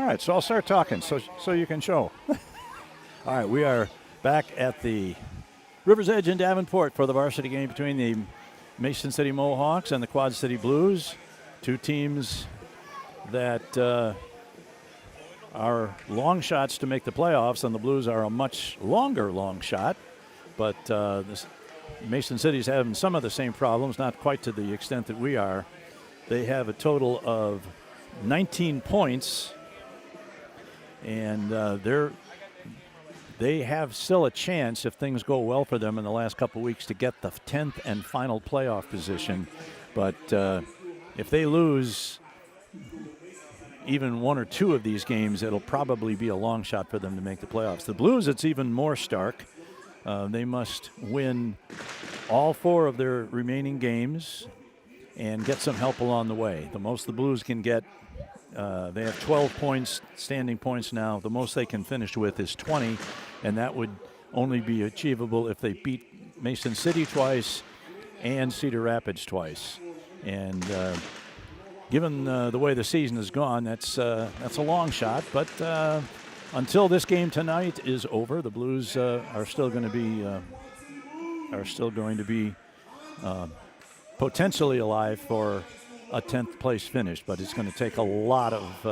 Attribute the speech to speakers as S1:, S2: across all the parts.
S1: right, so I'll start talking so you can show. All right, we are back at the River's Edge in Davenport for the varsity game between the Mason City Mohawks and the Quad City Blues, two teams that are long shots to make the playoffs, and the Blues are a much longer long shot. But Mason City's having some of the same problems, not quite to the extent that we are. They have a total of 19 points, and they have still a chance, if things go well for them in the last couple of weeks, to get the 10th and final playoff position. But if they lose even one or two of these games, it'll probably be a long shot for them to make the playoffs. The Blues, it's even more stark. They must win all 4 of their remaining games and get some help along the way. The most the Blues can get, they have 12 points, standing points now. The most they can finish with is 20, and that would only be achievable if they beat Mason City twice and Cedar Rapids twice. And given the way the season has gone, that's a long shot. But until this game tonight is over, the Blues are still going to be potentially alive for a 10th place finish. But it's going to take a lot of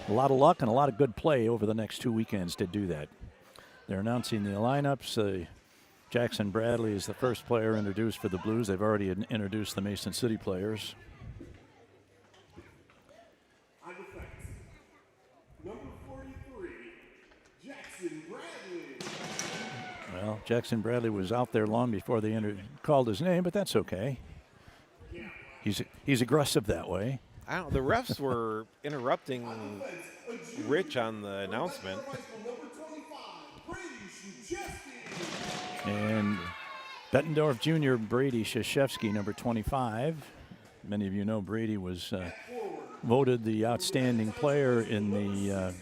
S1: luck and a lot of good play over the next 2 weekends to do that. They're announcing the lineups. Jackson Bradley is the first player introduced for the Blues. They've already introduced the Mason City players. Well, Jackson Bradley was out there long before they called his name, but that's okay. He's aggressive that way.
S2: I don't know. The refs were interrupting Rich on the announcement.
S1: And Bettendorf Jr. Brady Krzyzewski, number 25. Many of you know Brady was voted the outstanding player in the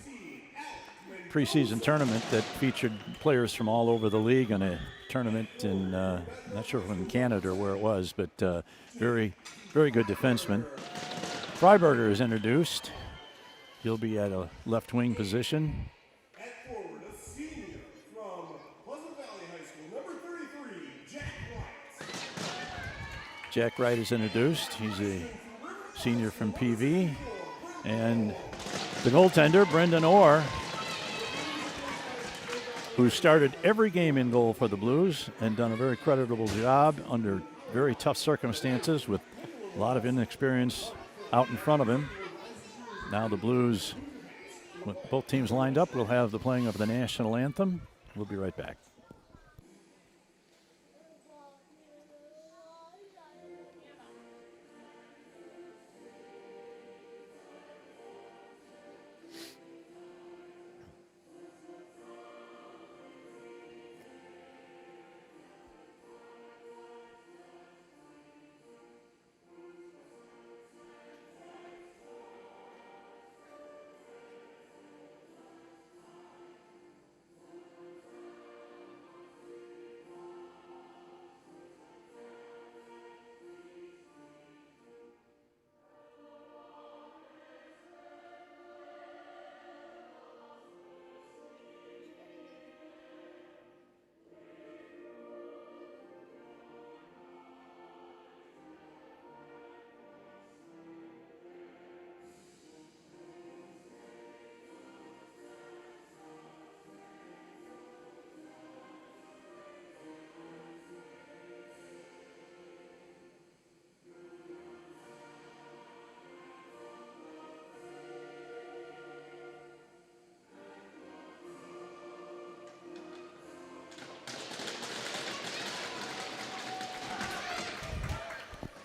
S1: preseason tournament that featured players from all over the league in a tournament in, not sure if in Canada or where it was, but very, very good defenseman. Freiberger is introduced. He'll be at a left wing position.
S3: At forward, a senior from Pleasant Valley High School, number 33, Jack Wright.
S1: Jack Wright is introduced. He's a senior from PV. And the goaltender, Brendan Orr, who started every game in goal for the Blues and done a very creditable job under very tough circumstances with a lot of inexperience out in front of him. Now the Blues, with both teams lined up, will have the playing of the national anthem. We'll be right back.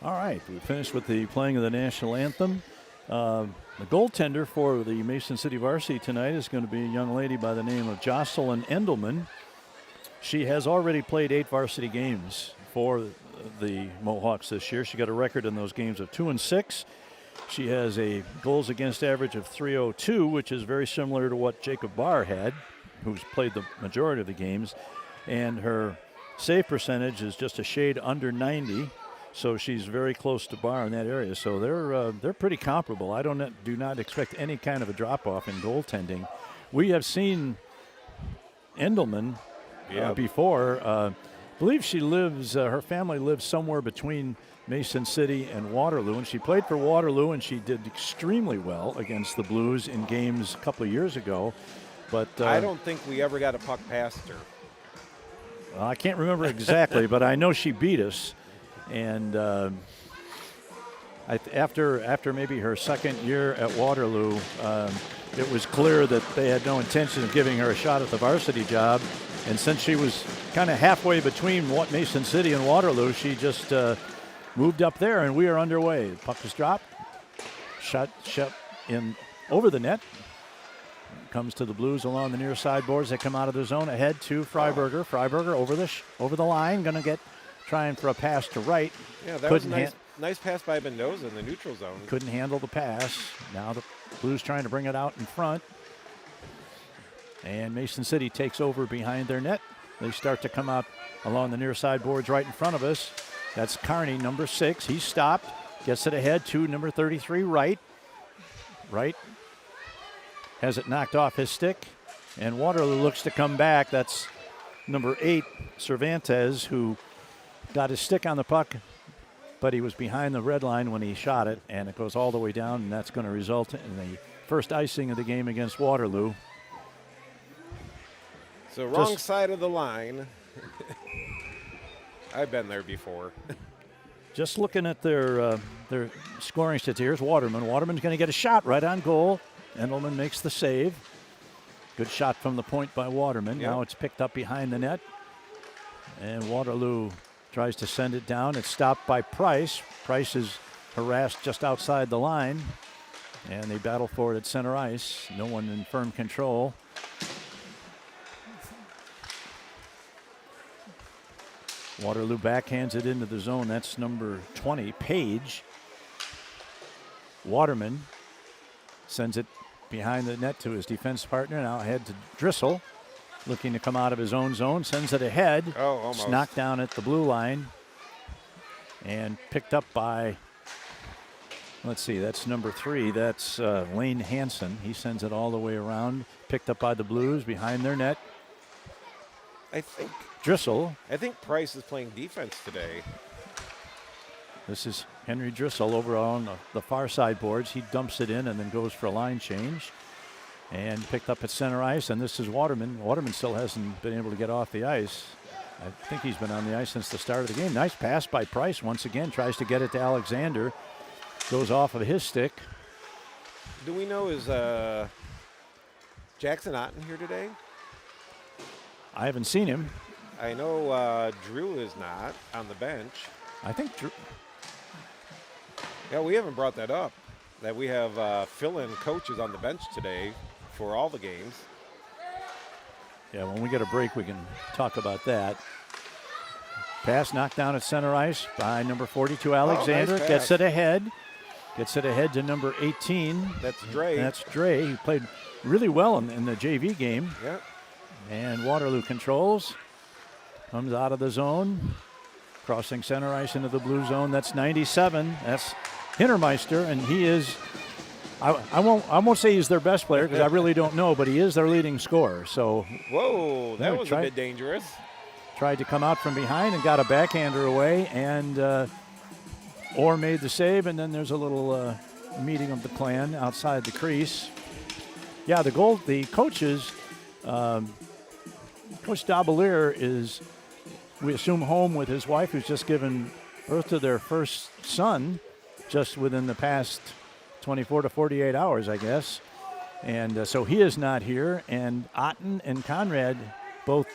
S1: All right, we finished with the playing of the national anthem. The goaltender for the Mason City Varsity tonight is going to be a young lady by the name of Jocelyn Endelman. She has already played 8 varsity games for the Mohawks this year. She got a record in those games of 2-6. She has a goals against average of .302, which is very similar to what Jacob Barr had, who's played the majority of the games. And her save percentage is just a shade under 90. So she's very close to bar in that area. So they're pretty comparable. I do not expect any kind of a drop off in goaltending. We have seen Endelman before. I believe she lives. Her family lives somewhere between Mason City and Waterloo, and she played for Waterloo, and she did extremely well against the Blues in games a couple of years ago. But
S2: I don't think we ever got a puck past her.
S1: Well, I can't remember exactly, but I know she beat us. And after maybe her second year at Waterloo, it was clear that they had no intention of giving her a shot at the varsity job. And since she was kind of halfway between Mason City and Waterloo, she just moved up there, and we are underway. The puck is dropped, shot in over the net. Comes to the Blues along the near side boards. They come out of the zone ahead to Freiberger. Freiberger over the line, going to trying for a pass to right.
S2: Yeah, that was a nice pass by Mendoza in the neutral zone.
S1: Couldn't handle the pass. Now the Blues trying to bring it out in front. And Mason City takes over behind their net. They start to come out along the near side boards right in front of us. That's Carney, number 6. He's stopped. Gets it ahead to number 33, Wright. Wright has it knocked off his stick. And Waterloo looks to come back. That's number 8, Cervantes, who got his stick on the puck, but he was behind the red line when he shot it, and it goes all the way down, and that's going to result in the first icing of the game against Waterloo.
S2: So wrong side of the line. I've been there before.
S1: Just looking at their scoring stats, here's Waterman. Waterman's going to get a shot right on goal. Endelman makes the save. Good shot from the point by Waterman. Yep. Now it's picked up behind the net, and Waterloo tries to send it down. It's stopped by Price. Price is harassed just outside the line, and they battle for it at center ice. No one in firm control. Waterloo backhands it into the zone. That's number 20, Page. Waterman sends it behind the net to his defense partner. Now ahead to Drissel. Looking to come out of his own zone, sends it ahead.
S2: Oh, almost.
S1: It's knocked down at the blue line and picked up by, let's see, that's number 3. That's Lane Hansen. He sends it all the way around. Picked up by the Blues behind their net.
S2: I think
S1: Drissel.
S2: I think Price is playing defense today.
S1: This is Henry Drissel over on the far side boards. He dumps it in and then goes for a line change. And picked up at center ice, and this is Waterman. Waterman still hasn't been able to get off the ice. I think he's been on the ice since the start of the game. Nice pass by Price once again. Tries to get it to Alexander. Goes off of his stick.
S2: Do we know, is Jackson Otten here today?
S1: I haven't seen him.
S2: I know Drew is not on the bench.
S1: I think Drew.
S2: Yeah, we haven't brought that up, that we have fill-in coaches on the bench today for all the games.
S1: Yeah, when we get a break, we can talk about that. Pass knocked down at center ice by number 42, Alexander.
S2: Nice
S1: Gets
S2: pass.
S1: it ahead. Gets it ahead to number 18.
S2: That's Dre.
S1: That's Dre. He played really well in the JV game.
S2: Yeah.
S1: And Waterloo controls. Comes out of the zone. Crossing center ice into the blue zone. That's 97. That's Hintermeister, and he is, I won't say he's their best player because I really don't know, but he is their leading scorer. So,
S2: whoa, that was a bit dangerous.
S1: Tried to come out from behind and got a backhander away, and Orr made the save, and then there's a little meeting of the clan outside the crease. Yeah, the coaches, Coach Dabalier is, we assume, home with his wife, who's just given birth to their first son just within the past 24 to 48 hours, I guess. And so he is not here. And Otten and Conrad both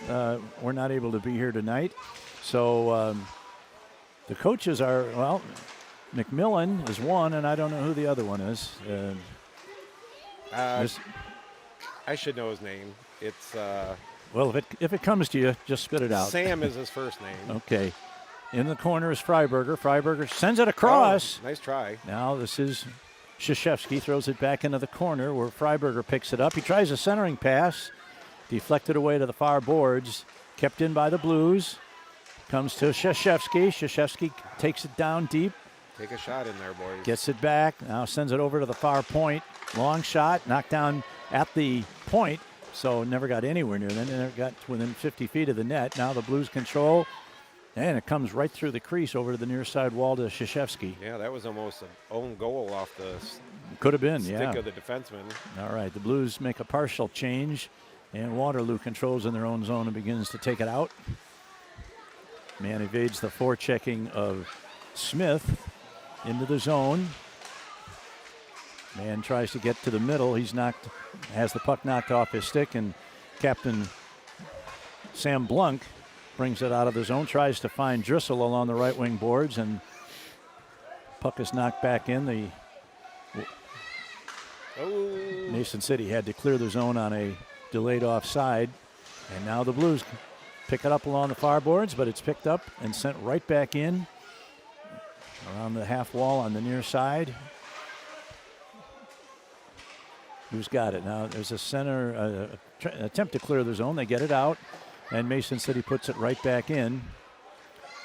S1: were not able to be here tonight. So the coaches are, well, McMillan is one, and I don't know who the other one is.
S2: I should know his name. It's
S1: well, if it comes to you, just spit it out.
S2: Sam is his first name.
S1: Okay. In the corner is Freiberger. Freiberger sends it across.
S2: Oh, nice try.
S1: Now this is Krzyzewski, throws it back into the corner where Freiberger picks it up. He tries a centering pass, deflected away to the far boards, kept in by the Blues. comes to Krzyzewski. Krzyzewski takes it down deep.
S2: Take a shot in there, boys.
S1: Gets it back. Now sends it over to the far point. Long shot. Knocked down at the point. So never got anywhere near them. Never got within 50 feet of the net. Now the Blues control. And it comes right through the crease over to the near side wall to Krzyzewski.
S2: Yeah, that was almost an own goal off the
S1: Could have been,
S2: stick
S1: yeah.
S2: of the defenseman.
S1: All right, the Blues make a partial change. And Waterloo controls in their own zone and begins to take it out. Man evades the forechecking of Smith into the zone. Man tries to get to the middle. Has the puck knocked off his stick, and Captain Sam Blunk brings it out of the zone, tries to find Drissel along the right wing boards, and puck is knocked back in. Mason City had to clear the zone on a delayed offside, and now the Blues pick it up along the far boards, but it's picked up and sent right back in around the half wall on the near side. Who's got it? Now there's a center attempt to clear the zone. They get it out, and Mason City puts it right back in.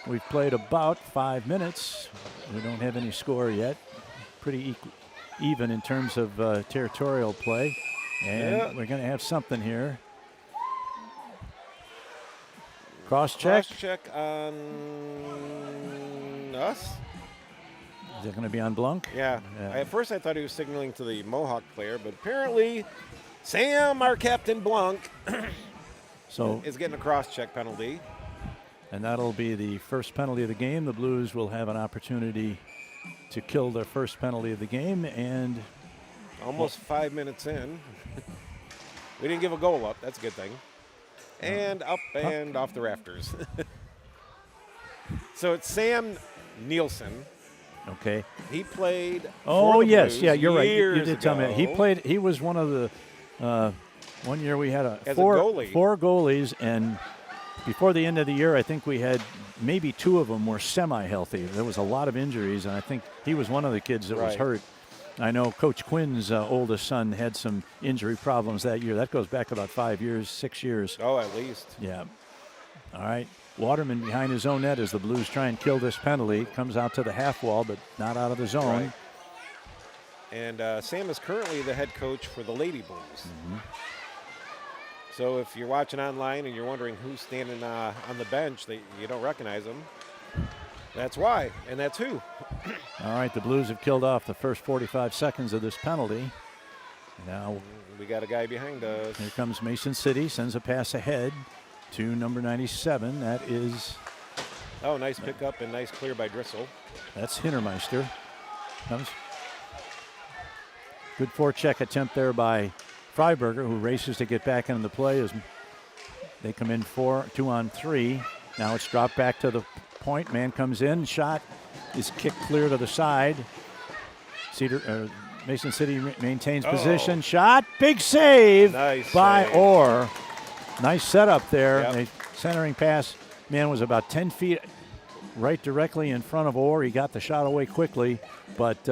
S1: We've played about 5 minutes. We don't have any score yet. Pretty even in terms of territorial play. And we're going to have something here. Cross-check.
S2: Cross-check on us?
S1: Is it going to be on Blunk?
S2: Yeah. At first I thought he was signaling to the Mohawk player, but apparently Sam, our Captain Blunk, is getting a cross-check penalty.
S1: And that'll be the first penalty of the game. The Blues will have an opportunity to kill their first penalty of the game. And
S2: almost 5 minutes in. We didn't give a goal up. That's a good thing. And up and off the rafters. So it's Sam Nielsen.
S1: Okay.
S2: He played.
S1: Oh, yes.
S2: Blues
S1: Yeah, you're right. You did
S2: ago.
S1: tell me. He was one of the. One year we had
S2: four
S1: goalies, and before the end of the year, I think we had maybe 2 of them were semi-healthy. There was a lot of injuries, and I think he was one of the kids that was hurt. I know Coach Quinn's oldest son had some injury problems that year. That goes back about 5 years, 6 years.
S2: Oh, at least.
S1: Yeah. All right. Waterman behind his own net as the Blues try and kill this penalty. Comes out to the half wall, but not out of the zone.
S2: Right. And Sam is currently the head coach for the Lady Blues.
S1: Mm-hmm.
S2: So if you're watching online and you're wondering who's standing on the bench that you don't recognize them, that's why, and that's who.
S1: All right, the Blues have killed off the first 45 seconds of this penalty. Now
S2: we got a guy behind us.
S1: Here comes Mason City, sends a pass ahead to number 97. That is...
S2: Oh, nice pickup and nice clear by Drissel.
S1: That's Hintermeister. Comes. Good forecheck attempt there by Freiberger, who races to get back into the play as they come in 2-on-3. Now it's dropped back to the point. Man comes in. Shot is kicked clear to the side. Mason City maintains position. Shot. Big save by Orr. Nice setup there.
S2: Yep.
S1: A centering pass. Man was about 10 feet right directly in front of Orr. He got the shot away quickly, but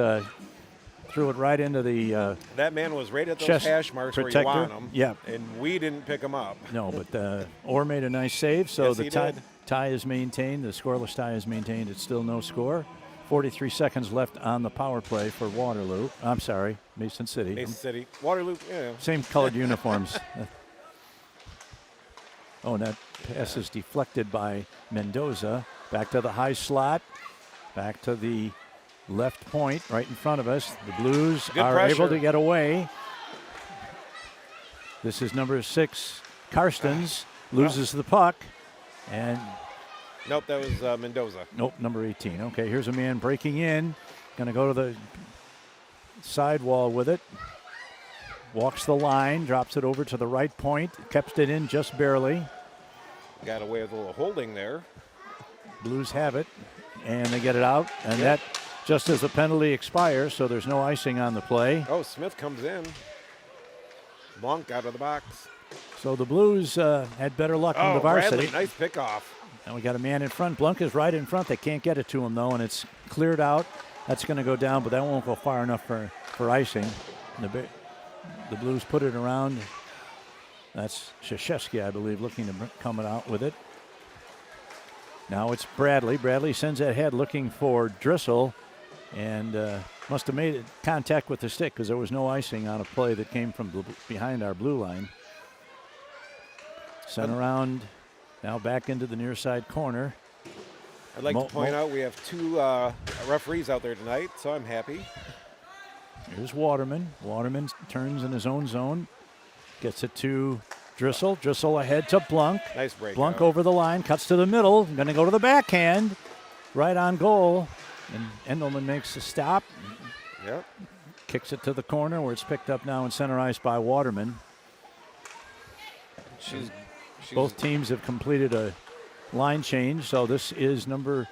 S1: threw it right into the
S2: that man was right at those
S1: chest
S2: hash marks
S1: protector.
S2: Where you want him.
S1: Yeah.
S2: And we didn't pick him up.
S1: No, but Orr made a nice save, so
S2: Yes,
S1: the tie is maintained. The scoreless tie is maintained. It's still no score. 43 seconds left on the power play for Waterloo. I'm sorry, Mason City.
S2: Mason City. Waterloo, yeah.
S1: Same colored uniforms. Oh, and that pass is deflected by Mendoza. Back to the high slot. Back to the left point right in front of us. The Blues are able to get away. This is number 6, Karstens. Loses the puck. And
S2: nope, that was Mendoza.
S1: Nope, number 18. Okay, here's a man breaking in. Going to go to the sidewall with it. Walks the line, drops it over to the right point. Kept it in just barely.
S2: Got away with a little holding there.
S1: Blues have it, and they get it out. And that just as the penalty expires, so there's no icing on the play.
S2: Oh, Smith comes in. Blanc out of the box.
S1: So the Blues had better luck than the Varsity.
S2: Bradley, nice pickoff.
S1: And we got a man in front. Blunk is right in front. They can't get it to him, though, and it's cleared out. That's going to go down, but that won't go far enough for icing. The Blues put it around. That's Krzyzewski, I believe, looking to come it out with it. Now it's Bradley. Bradley sends that head looking for Driscoll, and must have made contact with the stick because there was no icing on a play that came from behind our blue line. Sent around, now back into the near side corner.
S2: I'd like to point out we have 2 referees out there tonight, so I'm happy.
S1: Here's Waterman. Waterman turns in his own zone, gets it to Driscoll. Driscoll ahead to Blunk.
S2: Nice break.
S1: Blunk over the line, cuts to the middle, going to go to the backhand, right on goal. And Endelman makes a stop.
S2: Yep.
S1: Kicks it to the corner where it's picked up now and center ice by Waterman. Both teams have completed a line change, so this is number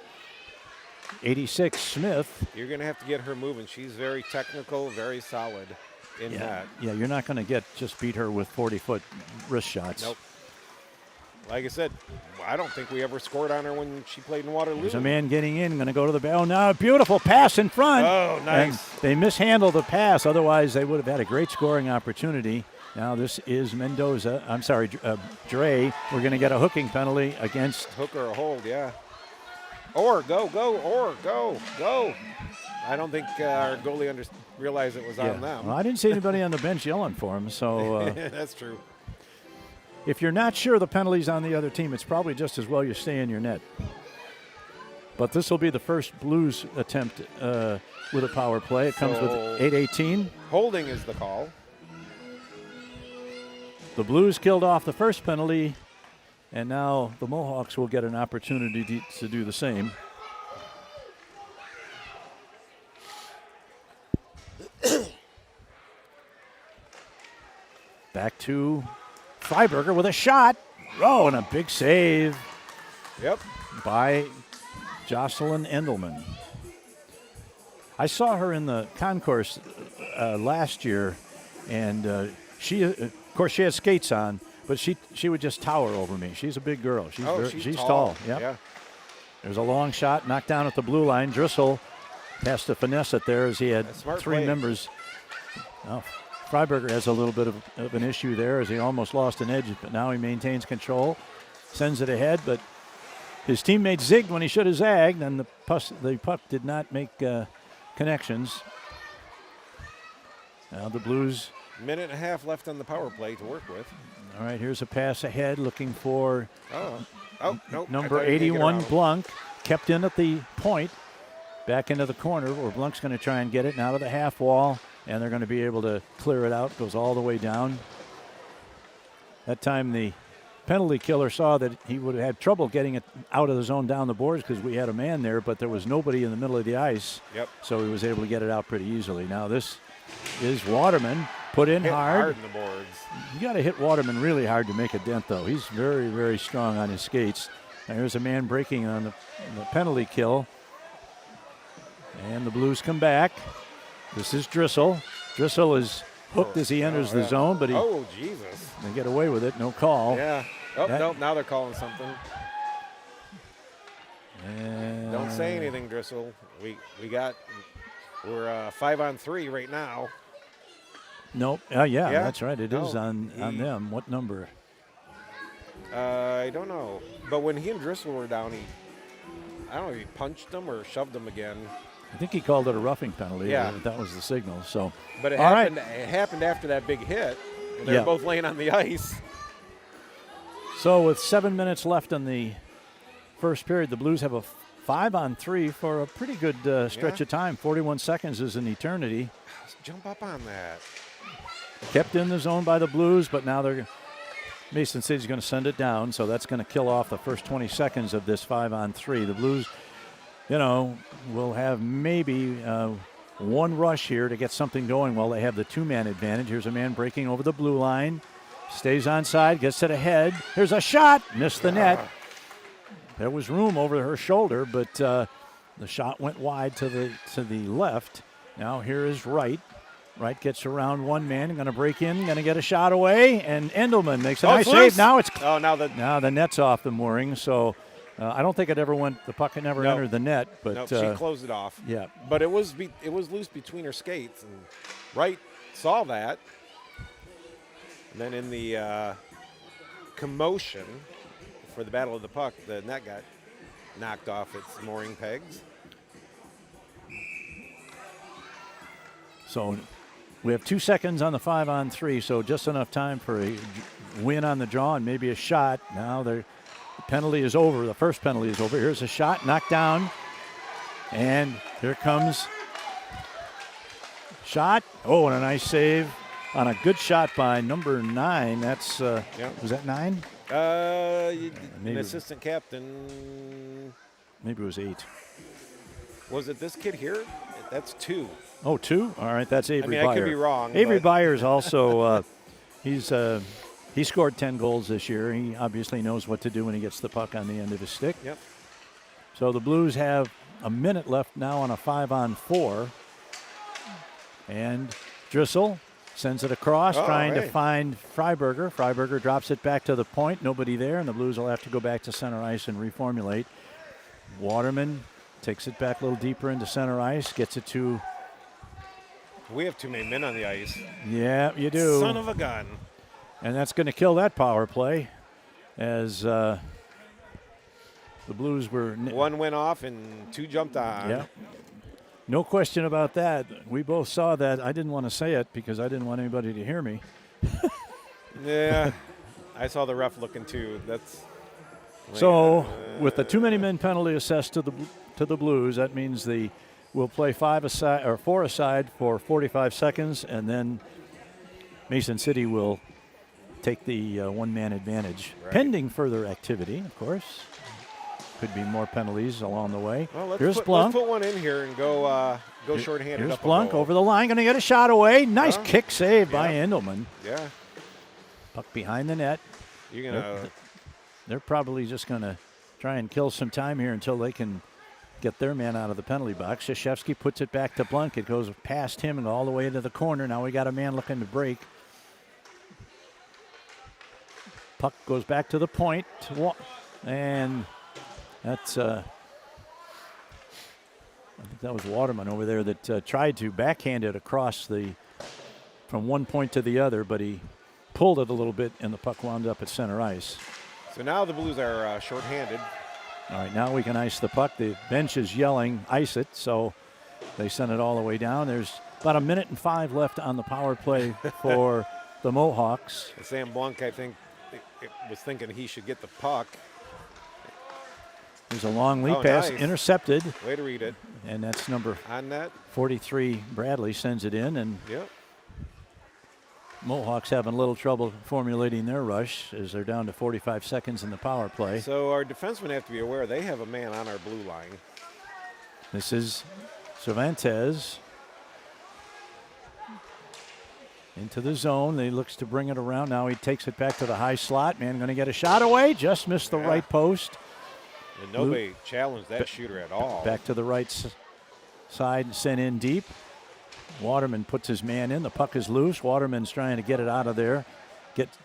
S1: 86, Smith.
S2: You're going to have to get her moving. She's very technical, very solid in that.
S1: Yeah, you're not going to just beat her with 40-foot wrist shots.
S2: Nope. Like I said, I don't think we ever scored on her when she played in Waterloo.
S1: There's a man getting in, going to go to the bell. Now a beautiful pass in front.
S2: Oh, nice.
S1: And they mishandled the pass. Otherwise, they would have had a great scoring opportunity. Now this is Mendoza. I'm sorry, Dre. We're going to get a hooking penalty against.
S2: Hook or a hold, yeah. Or go. I don't think our goalie realized it was on them.
S1: Well, I didn't see anybody on the bench yelling for him. So
S2: that's true.
S1: If you're not sure the penalty's on the other team, it's probably just as well you stay in your net. But this will be the first Blues attempt with a power play. It comes with 8:18.
S2: Holding is the call.
S1: The Blues killed off the first penalty, and now the Mohawks will get an opportunity to do the same. Back to Freiberger with a shot. Oh, and a big save.
S2: Yep.
S1: By Jocelyn Endelman. I saw her in the concourse last year, and she, of course, she had skates on, but she would just tower over me. She's a big girl. She's tall. Yep. Yeah. There's a long shot knocked down at the blue line. Driscoll has to finesse it there as he had 3 members. Oh, Freiberger has a little bit of an issue there as he almost lost an edge, but now he maintains control, sends it ahead, but his teammate zigged when he should have zagged, and the puck did not make connections. Now the Blues.
S2: Minute and a half left on the power play to work with.
S1: All right, here's a pass ahead looking for
S2: nope.
S1: number 81, Blunk. Kept in at the point, back into the corner where Blunk's going to try and get it now to the half wall, and they're going to be able to clear it out. Goes all the way down. That time the penalty killer saw that he would have had trouble getting it out of the zone down the boards because we had a man there, but there was nobody in the middle of the ice.
S2: Yep.
S1: So he was able to get it out pretty easily. Now this is Waterman. Put in
S2: hit
S1: hard.
S2: In the boards.
S1: You got to hit Waterman really hard to make a dent, though. He's very, very strong on his skates. Now here's a man breaking on the penalty kill. And the Blues come back. This is Driscoll. Driscoll is hooked as he enters the zone, but
S2: Jesus.
S1: They get away with it. No call.
S2: Yeah. Nope. Now they're calling something.
S1: And
S2: don't say anything, Driscoll. We're 5-on-3 right now.
S1: Nope. Yeah, that's right. It is on them. What number?
S2: I don't know. But when he and Driscoll were down, I don't know if he punched them or shoved them again.
S1: I think he called it a roughing penalty.
S2: Yeah.
S1: That was the signal. So,
S2: but it happened after that big hit. And they were both laying on the ice.
S1: So with 7 minutes left in the first period, the Blues have a 5-on-3 for a pretty good stretch of time. 41 seconds is an eternity.
S2: Let's jump up on that.
S1: Kept in the zone by the Blues, but now Mason City's going to send it down, so that's going to kill off the first 20 seconds of this 5-on-3. The Blues, will have maybe one rush here to get something going while they have the 2-man advantage. Here's a man breaking over the blue line. Stays onside, gets it ahead. Here's a shot. Missed the net. There was room over her shoulder, but the shot went wide to the left. Now here is Wright. Wright gets around one man, going to break in, going to get a shot away, and Endelman makes a nice save. Now now the net's off the mooring, so I don't think the puck never entered the net. But
S2: she closed it off.
S1: Yeah.
S2: But it was loose between her skates, and Wright saw that. And then in the commotion for the battle of the puck, the net got knocked off its mooring pegs.
S1: So we have 2 seconds on the 5-on-3, so just enough time for a win on the draw and maybe a shot. Now the penalty is over. The first penalty is over. Here's a shot, knocked down. And here comes shot. Oh, and a nice save on a good shot by number 9. That's, was that 9?
S2: An assistant captain.
S1: Maybe it was 8.
S2: Was it this kid here? That's 2.
S1: Oh, 2? All right, that's Avery
S2: I
S1: Byer.
S2: could be wrong.
S1: Avery Byers also, he scored 10 goals this year. He obviously knows what to do when he gets the puck on the end of his stick.
S2: Yep.
S1: So the Blues have a minute left now on a 5-on-4. And Drissel sends it across, trying to find Freiberger. Freiberger drops it back to the point. Nobody there, and the Blues will have to go back to center ice and reformulate. Waterman takes it back a little deeper into center ice, gets it to...
S2: We have too many men on the ice.
S1: Yeah, you do.
S2: Son of a gun.
S1: And that's going to kill that power play as the Blues were...
S2: One went off and 2 jumped on.
S1: Yeah. No question about that. We both saw that. I didn't want to say it because I didn't want anybody to hear me.
S2: Yeah. I saw the ref looking too. That's...
S1: So, with the too many men penalty assessed to the Blues, that means we'll play 4 aside for 45 seconds, and then Mason City will take the one-man advantage, pending further activity, of course. Could be more penalties along the way.
S2: Well,
S1: Here's Blunk.
S2: Let's put one in here and go shorthanded.
S1: Here's
S2: up
S1: Blunk over the line, going to get a shot away. Nice kick save by Endelman.
S2: Yeah.
S1: Puck behind the net.
S2: You're gonna.
S1: They're probably just going to try and kill some time here until they can get their man out of the penalty box. Krzyzewski puts it back to Blunk. It goes past him and all the way to the corner. Now we got a man looking to break. Puck goes back to the point. And that's, I think that was Waterman over there that tried to backhand it across from one point to the other, but he pulled it a little bit and the puck wound up at center ice.
S2: So now the Blues are shorthanded.
S1: All right, now we can ice the puck. The bench is yelling, ice it, so they send it all the way down. There's about 1:05 minutes left on the power play for the Mohawks.
S2: Sam Blunk, I think, was thinking he should get the puck.
S1: There's a long lead pass,
S2: nice.
S1: Intercepted.
S2: Way to read it.
S1: And that's number
S2: on net.
S1: 43, Bradley, sends it in. And
S2: yep.
S1: Mohawks having a little trouble formulating their rush as they're down to 45 seconds in the power play.
S2: So our defensemen have to be aware they have a man on our blue line.
S1: This is Cervantes into the zone. He looks to bring it around. Now he takes it back to the high slot. Man going to get a shot away. Just missed the right post.
S2: And nobody challenged that shooter at all.
S1: Back to the right side, sent in deep. Waterman puts his man in. The puck is loose. Waterman's trying to get it out of there.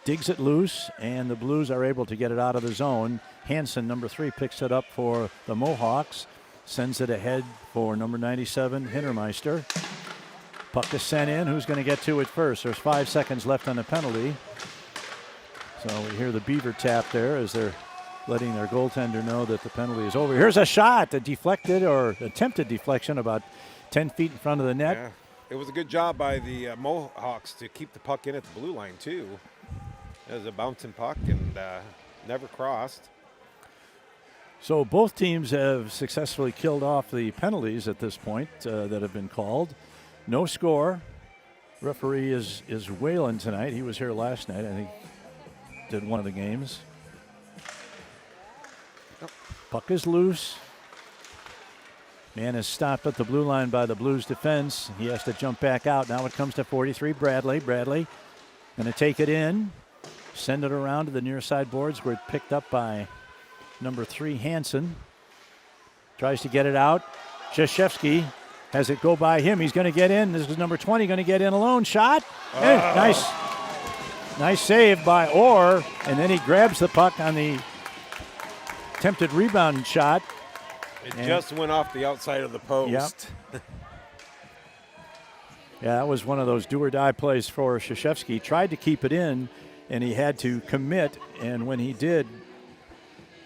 S1: Digs it loose, and the Blues are able to get it out of the zone. Hansen, number 3, picks it up for the Mohawks. Sends it ahead for number 97, Hintermeister. Puck is sent in. Who's going to get to it first? There's 5 seconds left on the penalty. So we hear the Beaver tap there as they're letting their goaltender know that the penalty is over. Here's a shot, a deflected or attempted deflection about 10 feet in front of the net.
S2: Yeah. It was a good job by the Mohawks to keep the puck in at the blue line, too. It was a bouncing puck and never crossed.
S1: So both teams have successfully killed off the penalties at this point that have been called. No score. Referee is Whalen tonight. He was here last night. I think did one of the games. Puck is loose. Man is stopped at the blue line by the Blues defense. He has to jump back out. Now it comes to 43, Bradley. Bradley going to take it in, send it around to the near side boards where it's picked up by number 3, Hansen. Tries to get it out. Krzyzewski has it go by him. He's going to get in. This is number 20 going to get in alone. Shot. Nice save by Orr. And then he grabs the puck on the attempted rebound shot.
S2: It just went off the outside of the post.
S1: Yep. Yeah, that was one of those do-or-die plays for Krzyzewski. Tried to keep it in, and he had to commit. And when he did,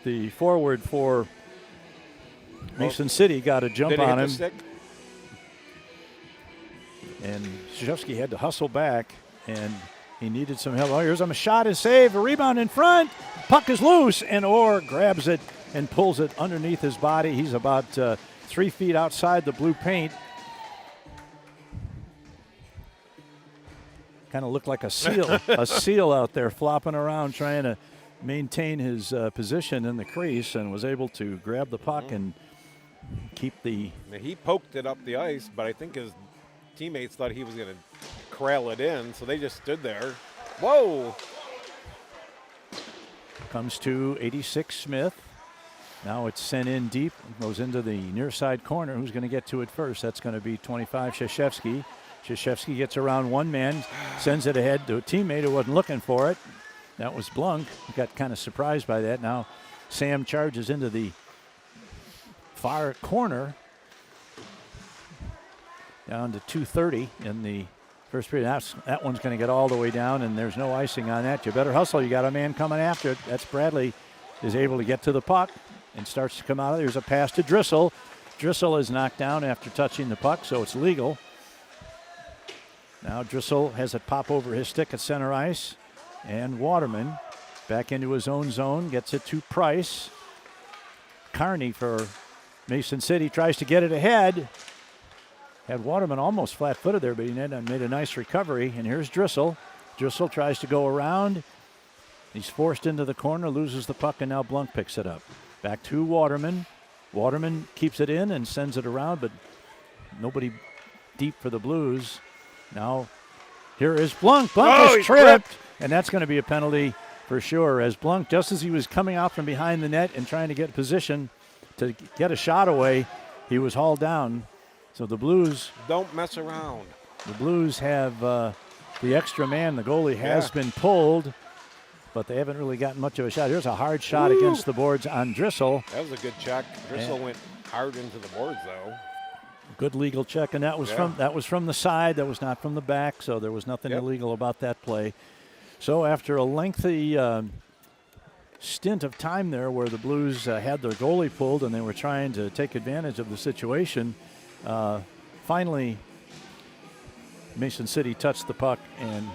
S1: the forward for Mason City got a jump
S2: Did he
S1: on
S2: hit
S1: him.
S2: the stick?
S1: And Krzyzewski had to hustle back, and he needed some help. Oh, here's a shot and save, a rebound in front. Puck is loose, and Orr grabs it and pulls it underneath his body. He's about 3 feet outside the blue paint. Kind of looked like a seal out there flopping around trying to maintain his position in the crease, and was able to grab the puck and keep the...
S2: He poked it up the ice, but I think his teammates thought he was going to corral it in, so they just stood there. Whoa!
S1: Comes to 86 Smith. Now it's sent in deep, goes into the near side corner. Who's going to get to it first? That's going to be 25, Krzyzewski. Krzyzewski gets around one man, sends it ahead to a teammate who wasn't looking for it. That was Blunk. He got kind of surprised by that. Now Sam charges into the far corner. Down to 2:30 in the first period. That one's going to get all the way down, and there's no icing on that. You better hustle. You got a man coming after it. That's Bradley is able to get to the puck and starts to come out. There's a pass to Drissel. Drissel is knocked down after touching the puck, so it's legal. Now Drissel has it pop over his stick at center ice. And Waterman back into his own zone, gets it to Price. Carney for Mason City tries to get it ahead. Had Waterman almost flat-footed there, but he made a nice recovery. And here's Drissel. Drissel tries to go around. He's forced into the corner, loses the puck, and now Blunk picks it up. Back to Waterman. Waterman keeps it in and sends it around, but nobody deep for the Blues. Now here is Blunk. Blunk is tripped, and that's going to be a penalty for sure, as Blunk, just as he was coming out from behind the net and trying to get position to get a shot away, he was hauled down. So the Blues
S2: don't mess around.
S1: The Blues have the extra man. The goalie has been pulled, but they haven't really gotten much of a shot. Here's a hard shot against the boards on Drissel.
S2: That was a good check. Drissel went hard into the boards, though.
S1: Good legal check, and that was from the side. That was not from the back, so there was nothing illegal about that play. So after a lengthy stint of time there where the Blues had their goalie pulled and they were trying to take advantage of the situation, finally Mason City touched the puck, and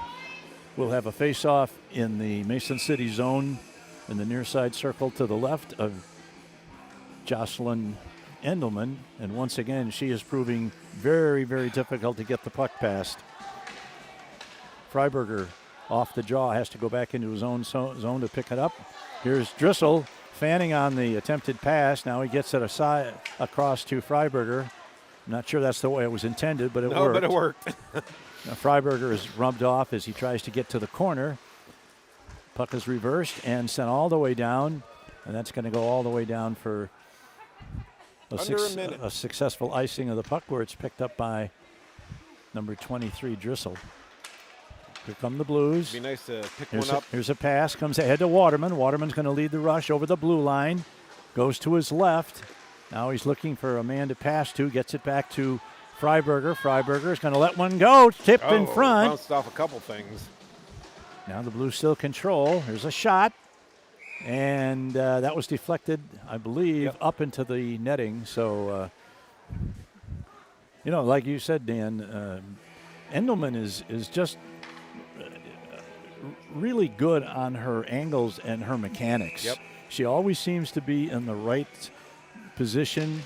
S1: we'll have a face-off in the Mason City zone in the near side circle to the left of Jocelyn Endelman, and once again she is proving very, very difficult to get the puck past. Freiberger off the jaw, has to go back into his own zone to pick it up. Here's Drissel fanning on the attempted pass. Now he gets it across to Freiberger. I'm not sure that's the way it was intended, but it worked.
S2: But it worked.
S1: Now Freiberger is rubbed off as he tries to get to the corner. Puck is reversed and sent all the way down, and that's going to go all the way down for a successful icing of the puck, where it's picked up by number 23, Drissel. Here come the Blues.
S2: It'd be nice to pick one up.
S1: Here's a pass, comes ahead to Waterman. Waterman's going to lead the rush over the blue line. Goes to his left. Now he's looking for a man to pass to. Gets it back to Freiberger. Freiberger is going to let one go. Tipped in front.
S2: Bounced off a couple things.
S1: Now the Blues still control. Here's a shot. And that was deflected, I believe, up into the netting. So, like you said, Dan, Endelman is just really good on her angles and her mechanics.
S2: Yep.
S1: She always seems to be in the right position,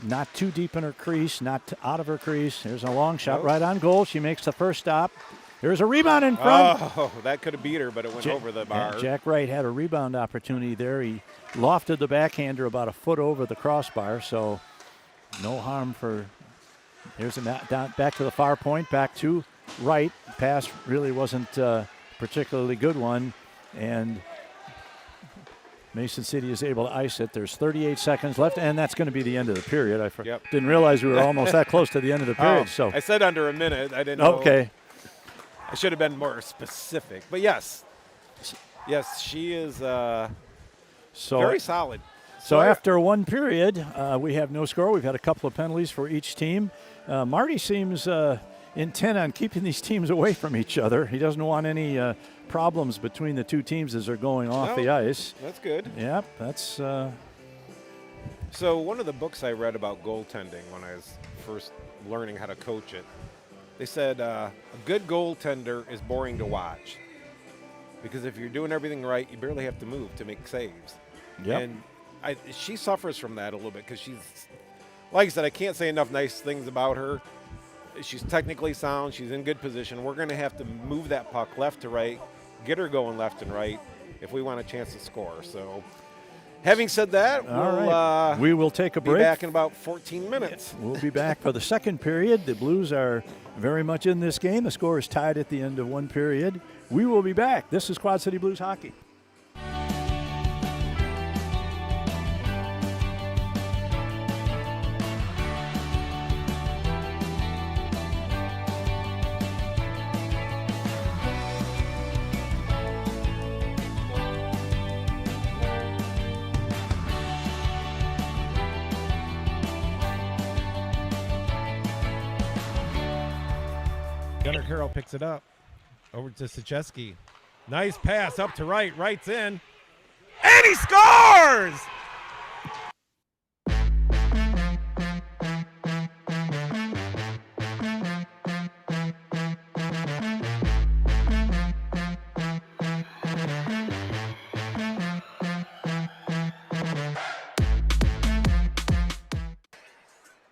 S1: not too deep in her crease, not out of her crease. Here's a long shot right on goal. She makes the first stop. Here's a rebound in front.
S2: Oh, that could have beat her, but it went over the bar.
S1: Jack Wright had a rebound opportunity there. He lofted the backhander about a foot over the crossbar, so no harm for. Here's a down back to the far point, back to Wright. Pass really wasn't a particularly good one, and Mason City is able to ice it. There's 38 seconds left, and that's going to be the end of the period. I didn't realize we were almost that close to the end of the period. So
S2: I said under a minute. I didn't know.
S1: Okay.
S2: I should have been more specific. But yes, she is very solid.
S1: So after one period, we have no score. We've had a couple of penalties for each team. Marty seems intent on keeping these teams away from each other. He doesn't want any problems between the two teams as they're going off the ice.
S2: That's good.
S1: Yep, that's
S2: So one of the books I read about goaltending when I was first learning how to coach it, they said a good goaltender is boring to watch because if you're doing everything right, you barely have to move to make saves.
S1: Yep.
S2: And she suffers from that a little bit because she's, like I said, I can't say enough nice things about her. She's technically sound. She's in good position. We're going to have to move that puck left to right, get her going left and right if we want a chance to score. So having said that,
S1: we will take a break.
S2: Be back in about 14 minutes.
S1: We'll be back for the second period. The Blues are very much in this game. The score is tied at the end of one period. We will be back. This is Quad City Blues Hockey.
S4: Gunnar Carroll picks it up. Over to Sachesky. Nice pass up to right. Right's in. And he scores!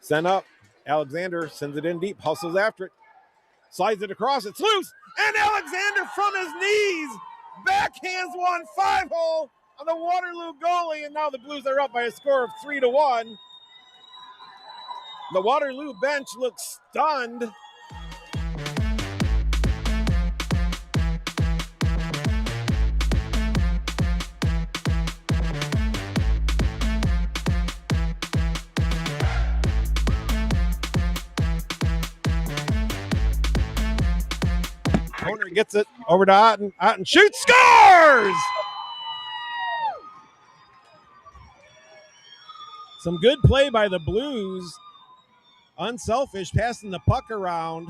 S2: Send up. Alexander sends it in deep, hustles after it. Slides it across, it's loose, and Alexander from his knees backhands one 5-hole on the Waterloo goalie, and now the Blues are up by a score of 3-1. The Waterloo bench looks stunned. Corner gets it over to Otten. Otten shoots, scores!
S4: Some good play by the Blues. Unselfish, passing the puck around.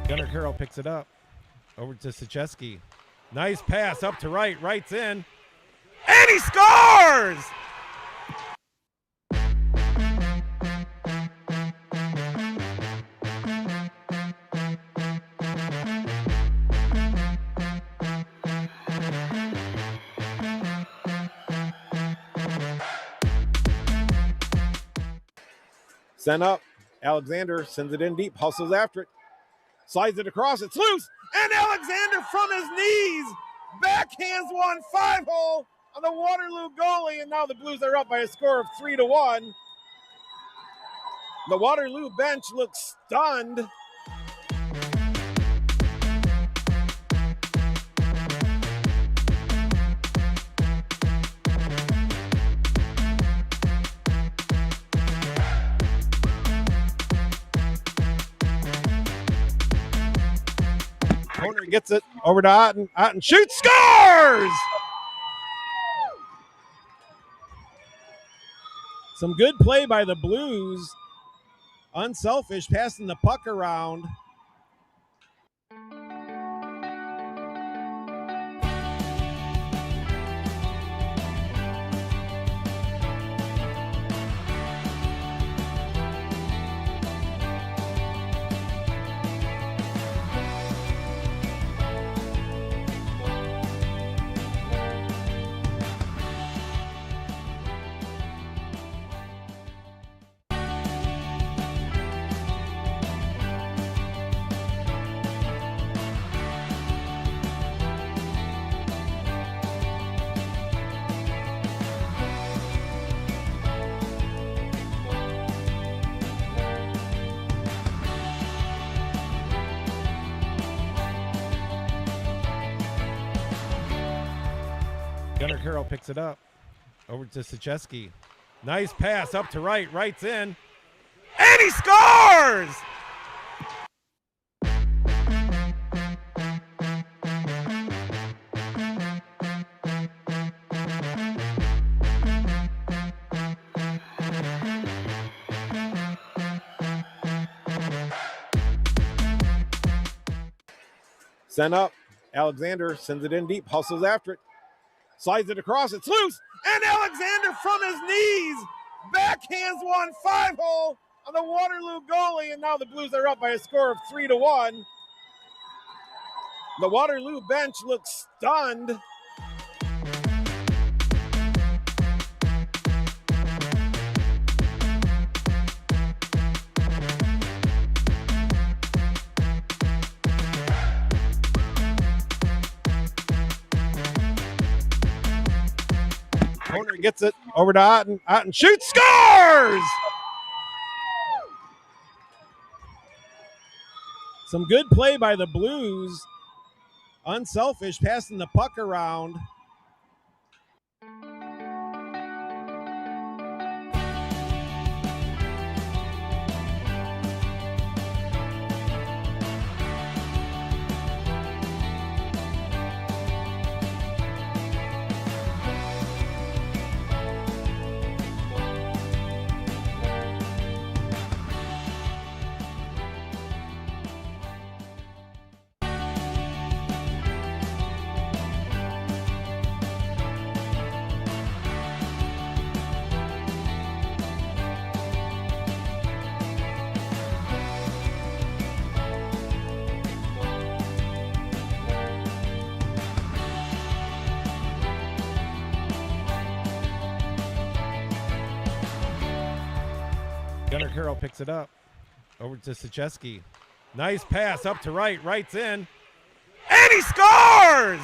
S4: Gunnar Carroll picks it up. Over to Sachesky. Nice pass up to right. Right's in. And he scores!
S2: Send up. Alexander sends it in deep, hustles after it. Slides it across, it's loose, and Alexander from his knees backhands one 5-hole on the Waterloo goalie, and now the Blues are up by a score of 3-1. The Waterloo bench looks stunned. Corner gets it over to Otten. Otten shoots, scores!
S4: Some good play by the Blues. Unselfish, passing the puck around. Gunnar Carroll picks it up. Over to Sachesky. Nice pass up to right. Right's in. And he scores!
S2: Sent up. Alexander sends it in deep, hustles after it. Slides it across, it's loose. And Alexander from his knees backhands one 5-hole on the Waterloo goalie. And now the Blues are up by a score of 3-1. The Waterloo bench looks stunned. Corner gets it over to Otten. Otten shoots, scores! Some good play by the Blues. Unselfish, passing the puck around.
S4: Gunnar Carroll picks it up. Over to Sachesky. Nice pass up to right. Right's in. And he scores!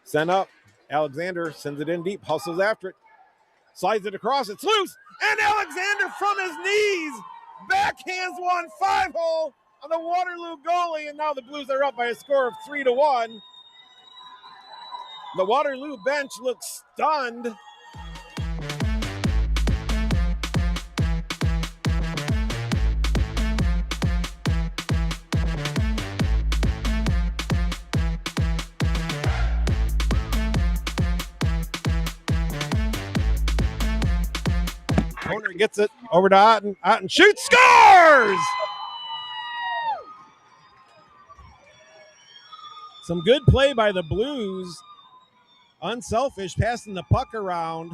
S2: Sent up. Alexander sends it in deep, hustles after it. Slides it across, it's loose. And Alexander from his knees backhands one 5-hole on the Waterloo goalie. And now the Blues are up by a score of 3-1. The Waterloo bench looks stunned. Corner gets it over to Otten. Otten shoots, scores! Some good play by the Blues. Unselfish, passing the puck around.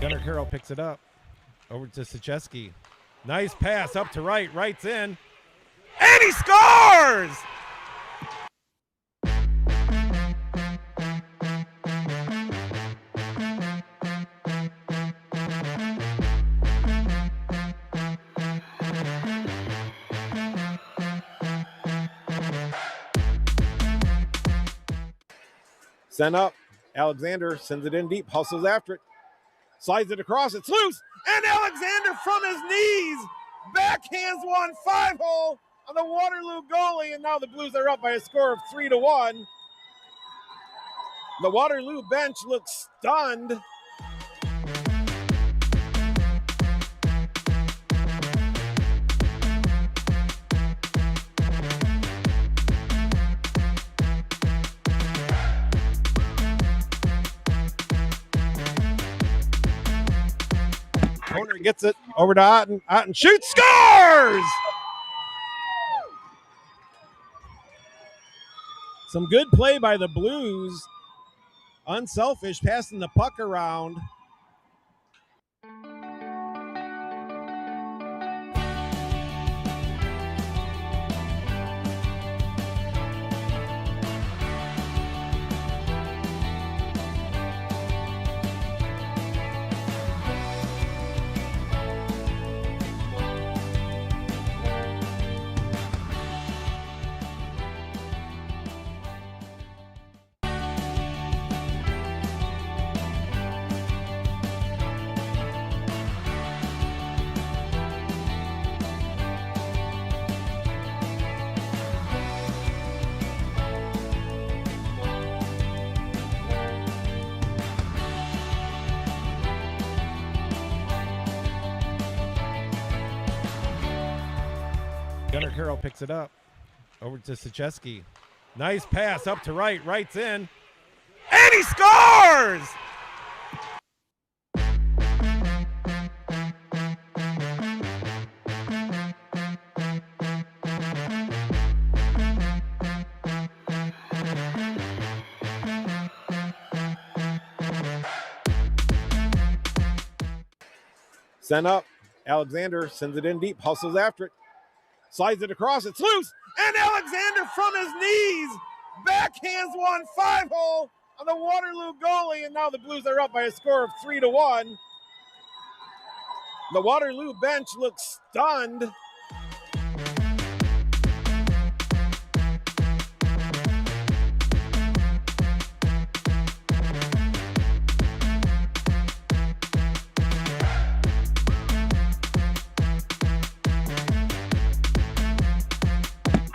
S4: Gunnar Carroll picks it up. Over to Sachesky. Nice pass up to right. Right's in. And he scores!
S2: Sent up. Alexander sends it in deep, hustles after it. Slides it across, it's loose. And Alexander from his knees backhands one 5-hole on the Waterloo goalie. And now the Blues are up by a score of 3-1. The Waterloo bench looks stunned.
S4: gets it over to Otten. Otten shoots, scores! Some good play by the Blues. Unselfish, passing the puck around. Gunnar Carroll picks it up. Over to Sacheski. Nice pass up to right. Right's in. And he scores!
S2: Sent up. Alexander sends it in deep, hustles after it. Slides it across, it's loose, and Alexander from his knees backhands one 5-hole on the Waterloo goalie, and now the Blues are up by a score of 3-1. The Waterloo bench looks stunned.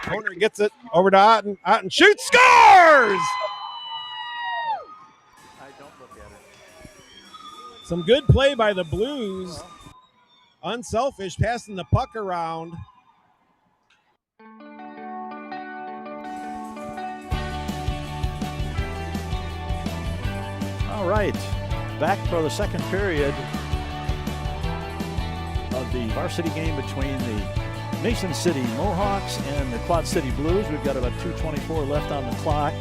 S4: Corner gets it over to Otten. Otten shoots, scores!
S1: I don't look at it.
S4: Some good play by the Blues. Unselfish, passing the puck around.
S1: All right, back for the second period of the varsity game between the Mason City Mohawks and the Quad City Blues. We've got about 2:24 left on the clock.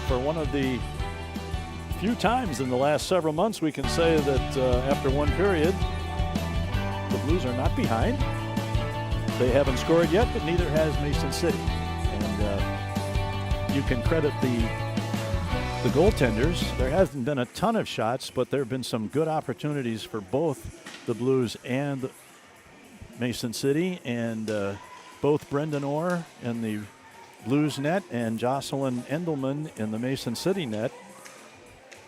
S1: For one of the few times in the last several months, we can say that after one period, the Blues are not behind. They haven't scored yet, but neither has Mason City. And you can credit the goaltenders. There hasn't been a ton of shots, but there have been some good opportunities for both the Blues and Mason City, and both Brendan Orr in the Blues net and Jocelyn Endelman in the Mason City net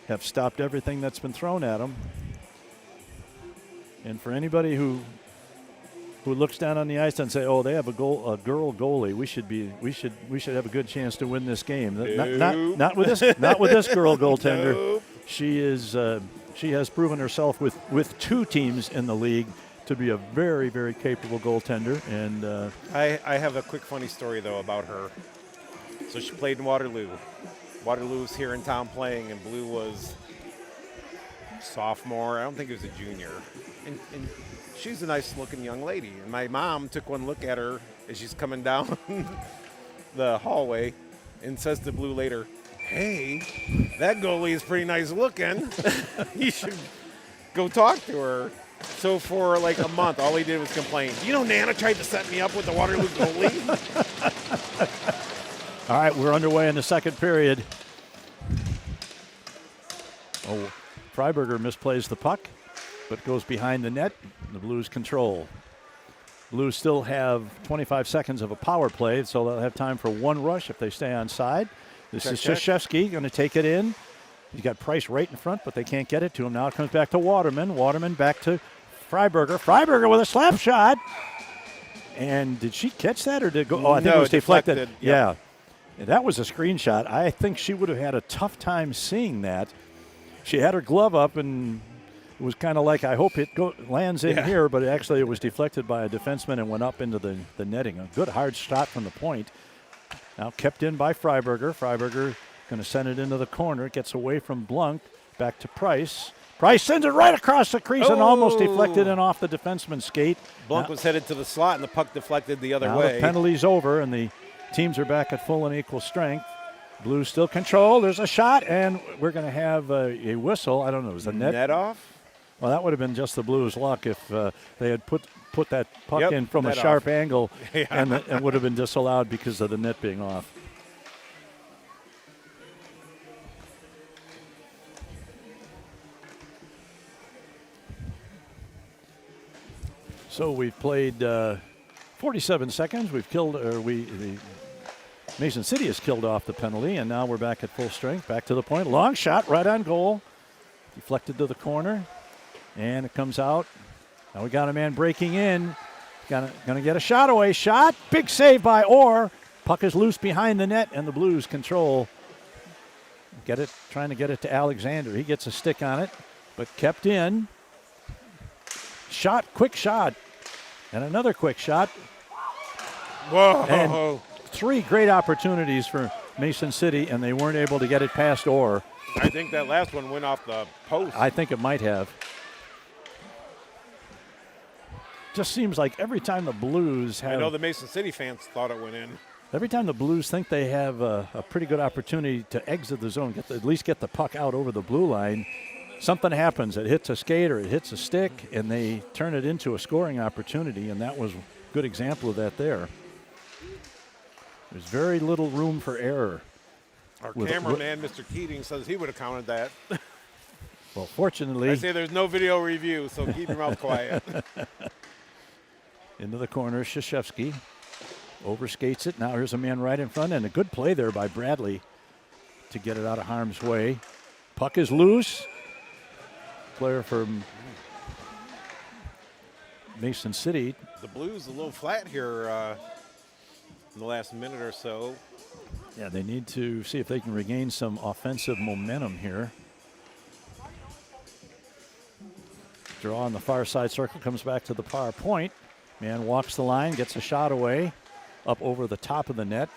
S1: have stopped everything that's been thrown at them. And for anybody who looks down on the ice and say, "Oh, they have a girl goalie. We should have a good chance to win this game." Not with this girl goaltender.
S2: Nope.
S1: She has proven herself with two teams in the league to be a very, very capable goaltender. And
S2: I have a quick funny story, though, about her. So she played in Waterloo. Waterloo's here in town playing, and Blue was sophomore. I don't think it was a junior. And she's a nice-looking young lady. And my mom took one look at her as she's coming down the hallway and says to Blue later, "Hey, that goalie is pretty nice looking. You should go talk to her." So for like a month, all he did was complain. "You know, Nana tried to set me up with the Waterloo goalie."
S1: all right, we're underway in the second period. Oh, Freiberger misplays the puck, but goes behind the net. The Blues control. Blues still have 25 seconds of a power play, so they'll have time for one rush if they stay on side. This is Krzyzewski going to take it in. He's got Price right in front, but they can't get it to him. Now it comes back to Waterman. Waterman back to Freiberger. Freiberger with a slap shot. And did she catch that or did it go? Oh, I think it was deflected. Yeah. That was a screenshot. I think she would have had a tough time seeing that. She had her glove up and it was kind of like, I hope it lands in here, but actually it was deflected by a defenseman and went up into the netting. A good hard shot from the point. Now kept in by Freiberger. Freiberger going to send it into the corner. It gets away from Blunk. Back to Price. Price sends it right across the crease and almost
S2: Oh.
S1: deflected and off the defenseman's skate.
S2: Blunk was headed to the slot, and the puck deflected the other
S1: Now
S2: way.
S1: the penalty's over, and the teams are back at full and equal strength. Blues still control. There's a shot, and we're going to have a whistle. I don't know. Was the net
S2: off?
S1: Well, that would have been just the Blues' luck if they had put that puck
S2: Yep,
S1: in from a
S2: net
S1: sharp
S2: off.
S1: angle,
S2: Yeah.
S1: and would have been disallowed because of the net being off. So we've played 47 seconds. We've killed, the Mason City has killed off the penalty, and now we're back at full strength. Back to the point. Long shot right on goal. Deflected to the corner, and it comes out. Now we got a man breaking in. Gonna get a shot away. Shot. Big save by Orr. Puck is loose behind the net, and the Blues control. Trying to get it to Alexander. He gets a stick on it, but kept in. Shot, quick shot, and another quick shot.
S2: Whoa.
S1: And 3 great opportunities for Mason City, and they weren't able to get it past Orr.
S2: I think that last one went off the post.
S1: I think it might have. Just seems like every time the Blues have.
S2: I know the Mason City fans thought it went in.
S1: Every time the Blues think they have a pretty good opportunity to exit the zone, at least get the puck out over the blue line, something happens. It hits a skate or it hits a stick, and they turn it into a scoring opportunity, and that was a good example of that there. There's very little room for error.
S2: Our cameraman, Mr. Keating, says he would have counted that.
S1: Well, fortunately,
S2: I say there's no video review, so keep your mouth quiet.
S1: into the corner, Krzyzewski overskates it. Now here's a man right in front, and a good play there by Bradley to get it out of harm's way. Puck is loose. Player from Mason City.
S2: The Blues a little flat here in the last minute or so.
S1: Yeah, they need to see if they can regain some offensive momentum here. Draw on the far side circle, comes back to the far point. Man walks the line, gets a shot away, up over the top of the net.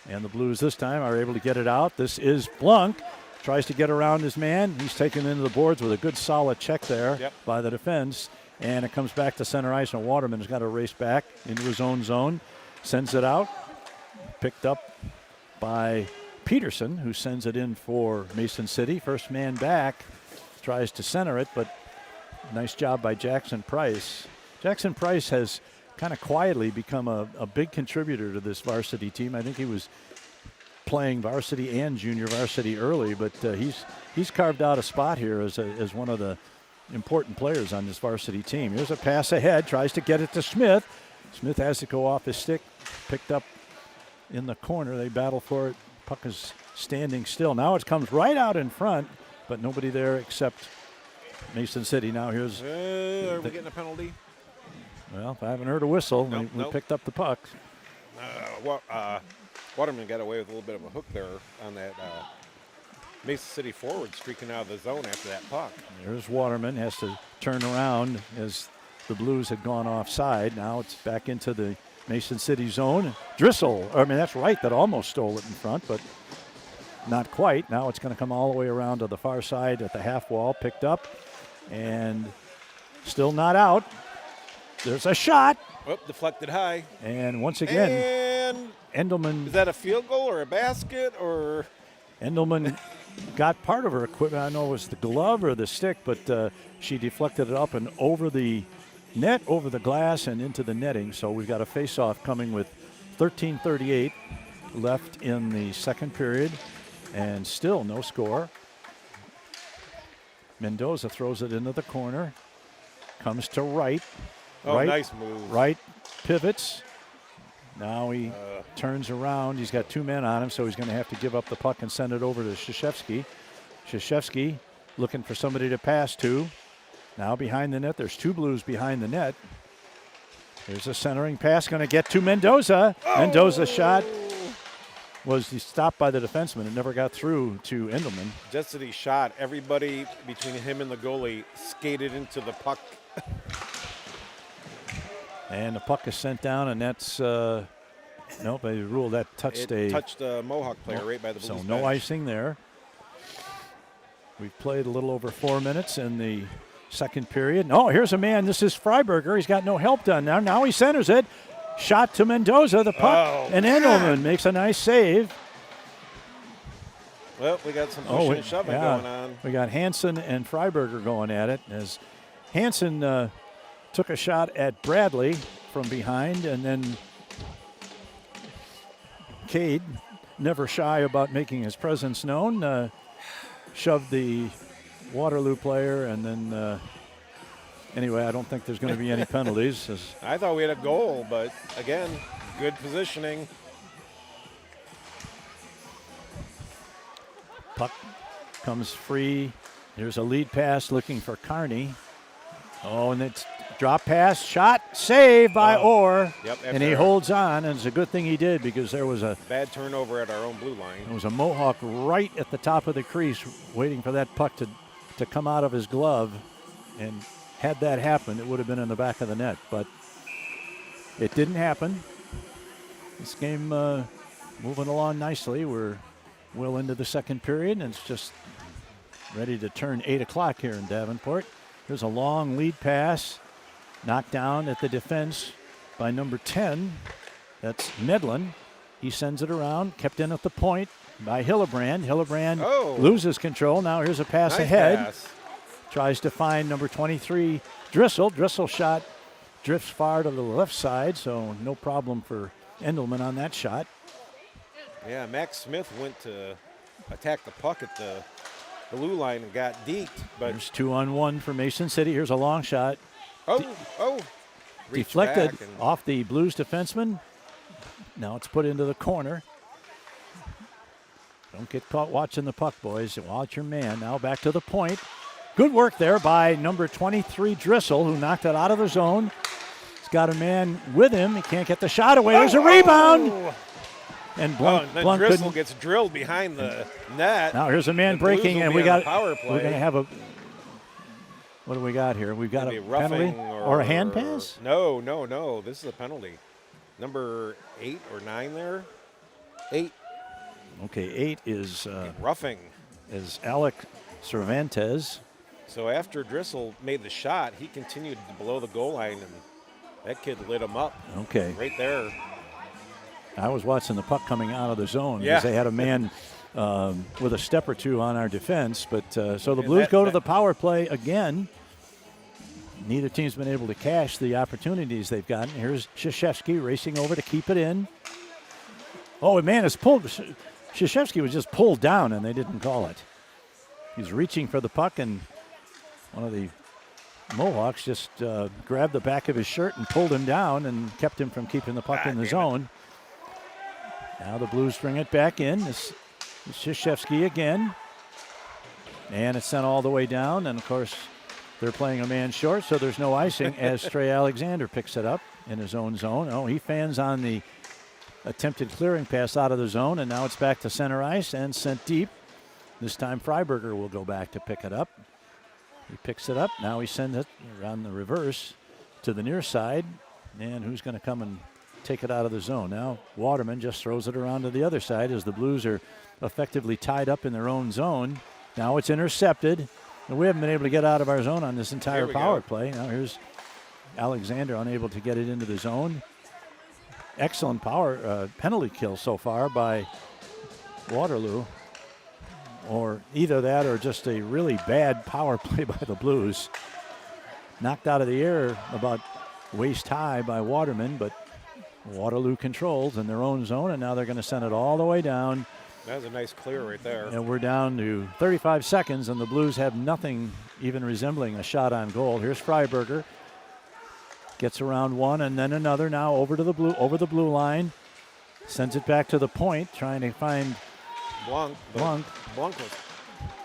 S1: And the Blues this time are able to get it out. This is Blunk. Tries to get around his man. He's taken into the boards with a good solid check there by the defense. And it comes back to center ice, and Waterman has got to race back into his own zone. Sends it out. Picked up by Peterson, who sends it in for Mason City. First man back. Tries to center it, but nice job by Jackson Price. Jackson Price has kind of quietly become a big contributor to this varsity team. I think he was playing varsity and junior varsity early, but he's carved out a spot here as one of the important players on this varsity team. Here's a pass ahead, tries to get it to Smith. Smith has to go off his stick, picked up in the corner. They battle for it. Puck is standing still. Now it comes right out in front, but nobody there except Mason City. Now here's...
S2: Are we getting a penalty?
S1: Well, I haven't heard a whistle. We picked up the puck.
S2: Waterman got away with a little bit of a hook there on that Mason City forward streaking out of the zone after that puck.
S1: There's Waterman, has to turn around as the Blues had gone offside. Now it's back into the Mason City zone. Drissel, that's right, that almost stole it in front, but not quite. Now it's going to come all the way around to the far side at the half wall, picked up, and still not out. There's a shot.
S2: Oh, deflected high.
S1: And once again,
S2: And
S1: Endelman.
S2: is that a field goal or a basket or?
S1: Endelman got part of her equipment. I don't know it was the glove or the stick, but she deflected it up and over the net, over the glass, and into the netting. So we've got a face-off coming with 13:38 left in the second period, and still no score. Mendoza throws it into the corner, comes to right.
S2: Oh,
S1: right,
S2: nice move.
S1: Right, pivots. Now he turns around. He's got 2 men on him, so he's going to have to give up the puck and send it over to Krzyzewski. Krzyzewski looking for somebody to pass to. Now behind the net. There's 2 Blues behind the net. There's a centering pass going to get to Mendoza. Oh! Mendoza's shot was stopped by the defenseman. It never got through to Endelman.
S2: Just as he shot, everybody between him and the goalie skated into the puck.
S1: And the puck is sent down, and that's nope. They ruled that touched
S2: It touched a Mohawk player right by the Blues
S1: so no
S2: bench.
S1: icing there. We've played a little over 4 minutes in the second period. Oh, here's a man. This is Freiberger. He's got no help done now. Now he centers it. Shot to Mendoza. The puck. And Endelman makes a nice save.
S2: Well, we got some pushing and shoving going on.
S1: We got Hansen and Freiberger going at it as Hansen took a shot at Bradley from behind, and then Cade, never shy about making his presence known, shoved the Waterloo player, and then anyway, I don't think there's going to be any penalties.
S2: I thought we had a goal, but again, good positioning.
S1: Puck comes free. There's a lead pass looking for Carney. Oh, and it's drop pass, shot, save by Orr.
S2: Yep,
S1: and he holds on, and it's a good thing he did because there was a
S2: bad turnover at our own blue line.
S1: There was a Mohawk right at the top of the crease waiting for that puck to come out of his glove, and had that happened, it would have been in the back of the net, but it didn't happen. This game moving along nicely. We're well into the second period, and it's just ready to turn 8 o'clock here in Davenport. There's a long lead pass, knocked down at the defense by number 10. That's Medlin. He sends it around, kept in at the point by Hillebrand. Hillebrand loses control. Now here's a pass ahead.
S2: Pass.
S1: Tries to find number 23, Drissel. Drissel shot drifts far to the left side, so no problem for Endelman on that shot.
S2: Yeah, Max Smith went to attack the puck at the blue line and got deked. But
S1: there's 2-on-1 for Mason City. Here's a long shot. Deflected off the Blues defenseman. Now it's put into the corner. Don't get caught watching the puck, boys. Watch your man. Now back to the point. Good work there by number 23, Drissel, who knocked it out of the zone. He's got a man with him. He can't get the shot away. There's a rebound. And Blunt
S2: Drissel gets drilled behind the net.
S1: Now here's a man breaking, and we got
S2: power play.
S1: We're going to have a. What do we got here? We've got a penalty or a hand pass?
S2: No. This is a penalty. Number 8 or 9 there. 8.
S1: Okay, 8 is
S2: roughing.
S1: Is Alec Cervantes.
S2: So after Drissel made the shot, he continued below the goal line, and that kid lit him up.
S1: Okay.
S2: Right there.
S1: I was watching the puck coming out of the zone because they had a man with a step or two on our defense. But so the Blues go to the power play again. Neither team's been able to cash the opportunities they've gotten. Here's Krzyzewski racing over to keep it in. Oh, man, it's pulled. Krzyzewski was just pulled down, and they didn't call it. He's reaching for the puck, and one of the Mohawks just grabbed the back of his shirt and pulled him down and kept him from keeping the puck in the zone. Now the Blues bring it back in. This is Krzyzewski again. And it's sent all the way down. And, of course, they're playing a man short, so there's no icing as Trey Alexander picks it up in his own zone. Oh, he fans on the attempted clearing pass out of the zone, and now it's back to center ice and sent deep. This time Freiberger will go back to pick it up. He picks it up. Now he sends it around the reverse to the near side. And who's going to come and take it out of the zone? Now Waterman just throws it around to the other side as the Blues are effectively tied up in their own zone. Now it's intercepted. And we haven't been able to get out of our zone on this entire power play. Now here's Alexander unable to get it into the zone. Excellent penalty kill so far by Waterloo. Or either that or just a really bad power play by the Blues. Knocked out of the air about waist high by Waterman, but Waterloo controls in their own zone, and now they're going to send it all the way down.
S2: That was a nice clear right there.
S1: And we're down to 35 seconds, and the Blues have nothing even resembling a shot on goal. Here's Freiberger. Gets around one and then another. Now over the blue line. Sends it back to the point, trying to find Blanc.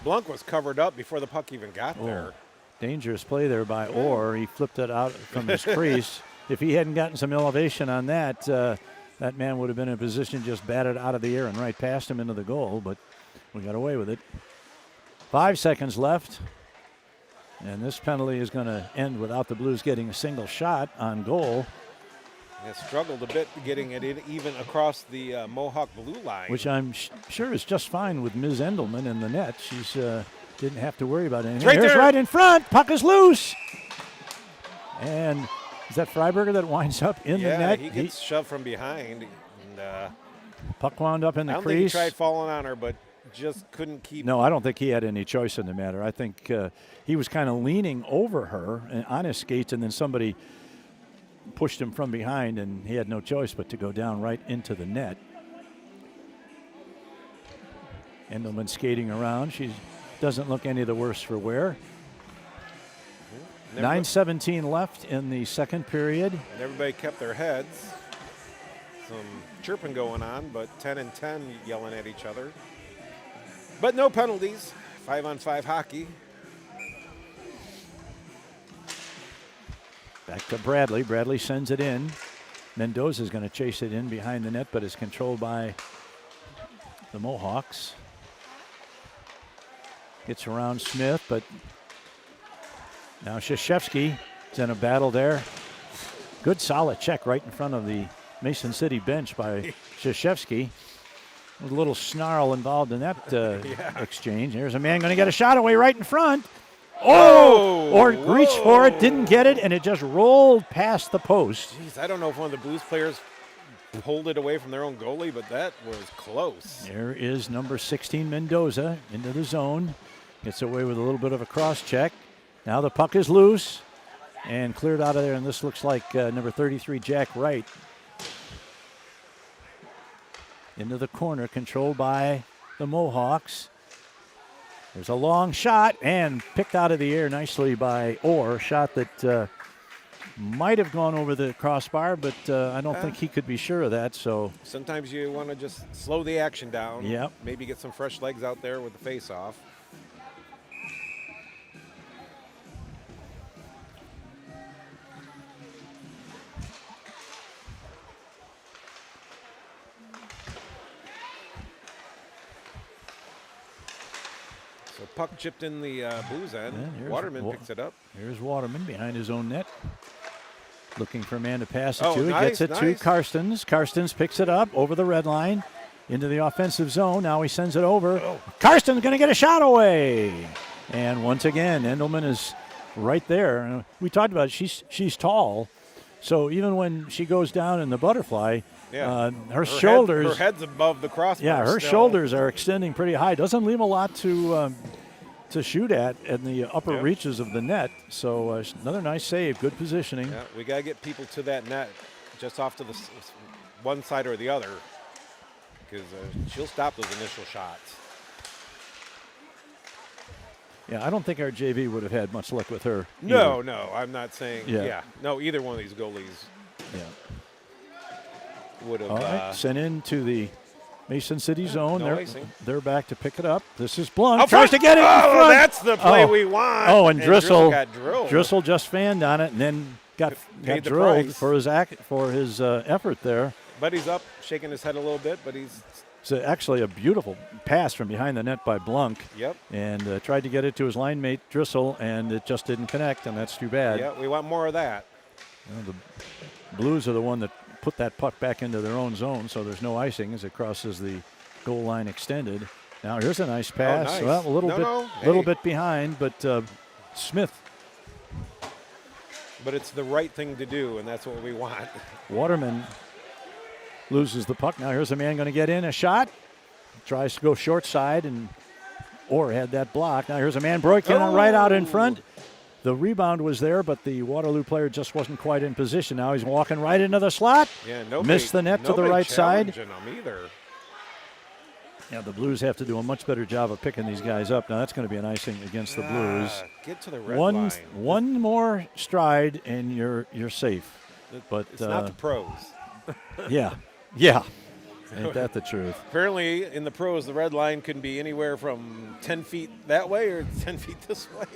S2: Blanc was covered up before the puck even got there.
S1: Dangerous play there by Orr. He flipped it out from his crease. If he hadn't gotten some elevation on that, that man would have been in a position to just bat it out of the air and right past him into the goal, but we got away with it. 5 seconds left, and this penalty is going to end without the Blues getting a single shot on goal.
S2: It struggled a bit getting it in, even across the Mohawk blue line.
S1: Which I'm sure is just fine with Ms. Endelman in the net. She's didn't have to worry about anything.
S2: Right
S1: Here's
S2: there.
S1: right in front. Puck is loose. And is that Freiberger that winds up in the
S2: Yeah,
S1: net?
S2: he gets shoved from behind. And,
S1: Puck wound up in the
S2: I don't think he
S1: crease.
S2: tried falling on her, but just couldn't keep.
S1: No, I don't think he had any choice in the matter. I think he was kind of leaning over her on his skates, and then somebody pushed him from behind, and he had no choice but to go down right into the net. Endelman skating around. She doesn't look any the worse for wear. 9:17 left in the second period.
S2: And everybody kept their heads. Some chirping going on, but 10 and 10 yelling at each other. But no penalties. 5-on-5 hockey.
S1: Back to Bradley. Bradley sends it in. Mendoza's going to chase it in behind the net, but is controlled by the Mohawks. Gets around Smith, but now Krzyzewski is in a battle there. Good solid check right in front of the Mason City bench by Krzyzewski. A little snarl involved in that exchange. Here's a man going to get a shot away right in front. Oh! Or reached for it, didn't get it, and it just rolled past the post.
S2: Jeez, I don't know if one of the Blues players pulled it away from their own goalie, but that was close.
S1: There is number 16, Mendoza, into the zone. Gets away with a little bit of a cross check. Now the puck is loose and cleared out of there, and this looks like number 33, Jack Wright. Into the corner, controlled by the Mohawks. There's a long shot and picked out of the air nicely by Orr. Shot that might have gone over the crossbar, but I don't think he could be sure of that. So
S2: sometimes you want to just slow the action down.
S1: Yep.
S2: Maybe get some fresh legs out there with the face-off. So puck chipped in the Blues end.
S1: Yeah,
S2: Waterman picks it up.
S1: Here's Waterman behind his own net. Looking for a man to pass it
S2: Oh,
S1: to. He
S2: nice,
S1: gets it to
S2: nice.
S1: Karstens. Karstens picks it up over the red line into the offensive zone. Now he sends it over.
S2: Oh.
S1: Karstens going to get a shot away. And once again, Endelman is right there. We talked about it. She's tall. So even when she goes down in the butterfly, her shoulders.
S2: Her head's above the crossbar.
S1: Yeah, her
S2: still.
S1: shoulders are extending pretty high. Doesn't leave a lot to shoot at in the upper reaches of the net. So another nice save, good positioning.
S2: Yeah, we got to get people to that net just off to the one side or the other because she'll stop those initial shots.
S1: Yeah, I don't think our JV would have had much luck with her.
S2: No,
S1: either.
S2: no, I'm not saying.
S1: Yeah.
S2: Yeah, no, either one of these goalies
S1: Yeah.
S2: would have.
S1: All right, sent into the Mason City zone.
S2: no icing.
S1: They're back to pick it up. This is Blunt.
S2: Out
S1: Tries
S2: front.
S1: to get it in
S2: Oh,
S1: front.
S2: that's the play we want.
S1: Oh, and Drissel
S2: got drilled.
S1: Drissel just fanned on it and then got
S2: Paid the
S1: drilled
S2: price.
S1: for his effort there.
S2: Buddy's up, shaking his head a little bit, but he's.
S1: It's actually a beautiful pass from behind the net by Blunk.
S2: Yep.
S1: And tried to get it to his line mate Drissel, and it just didn't connect, and that's too bad.
S2: Yeah, we want more of that.
S1: The Blues are the one that put that puck back into their own zone, so there's no icing as it crosses the goal line extended. Now here's a nice pass.
S2: nice.
S1: Well, a little bit behind, but Smith.
S2: But it's the right thing to do, and that's what we want.
S1: Waterman loses the puck. Now here's a man going to get in a shot. Tries to go short side, and Orr had that block. Now here's a man breaking right out in front. The rebound was there, but the Waterloo player just wasn't quite in position. Now he's walking right into the slot.
S2: Yeah,
S1: Missed the net to the right side.
S2: Them either.
S1: Yeah, the Blues have to do a much better job of picking these guys up. Now that's going to be an icing against the Blues.
S2: Get to the red line.
S1: One more stride and you're safe. But
S2: it's not the pros.
S1: Yeah. Ain't that the truth?
S2: Apparently, in the pros, the red line can be anywhere from 10 feet that way or 10 feet this way.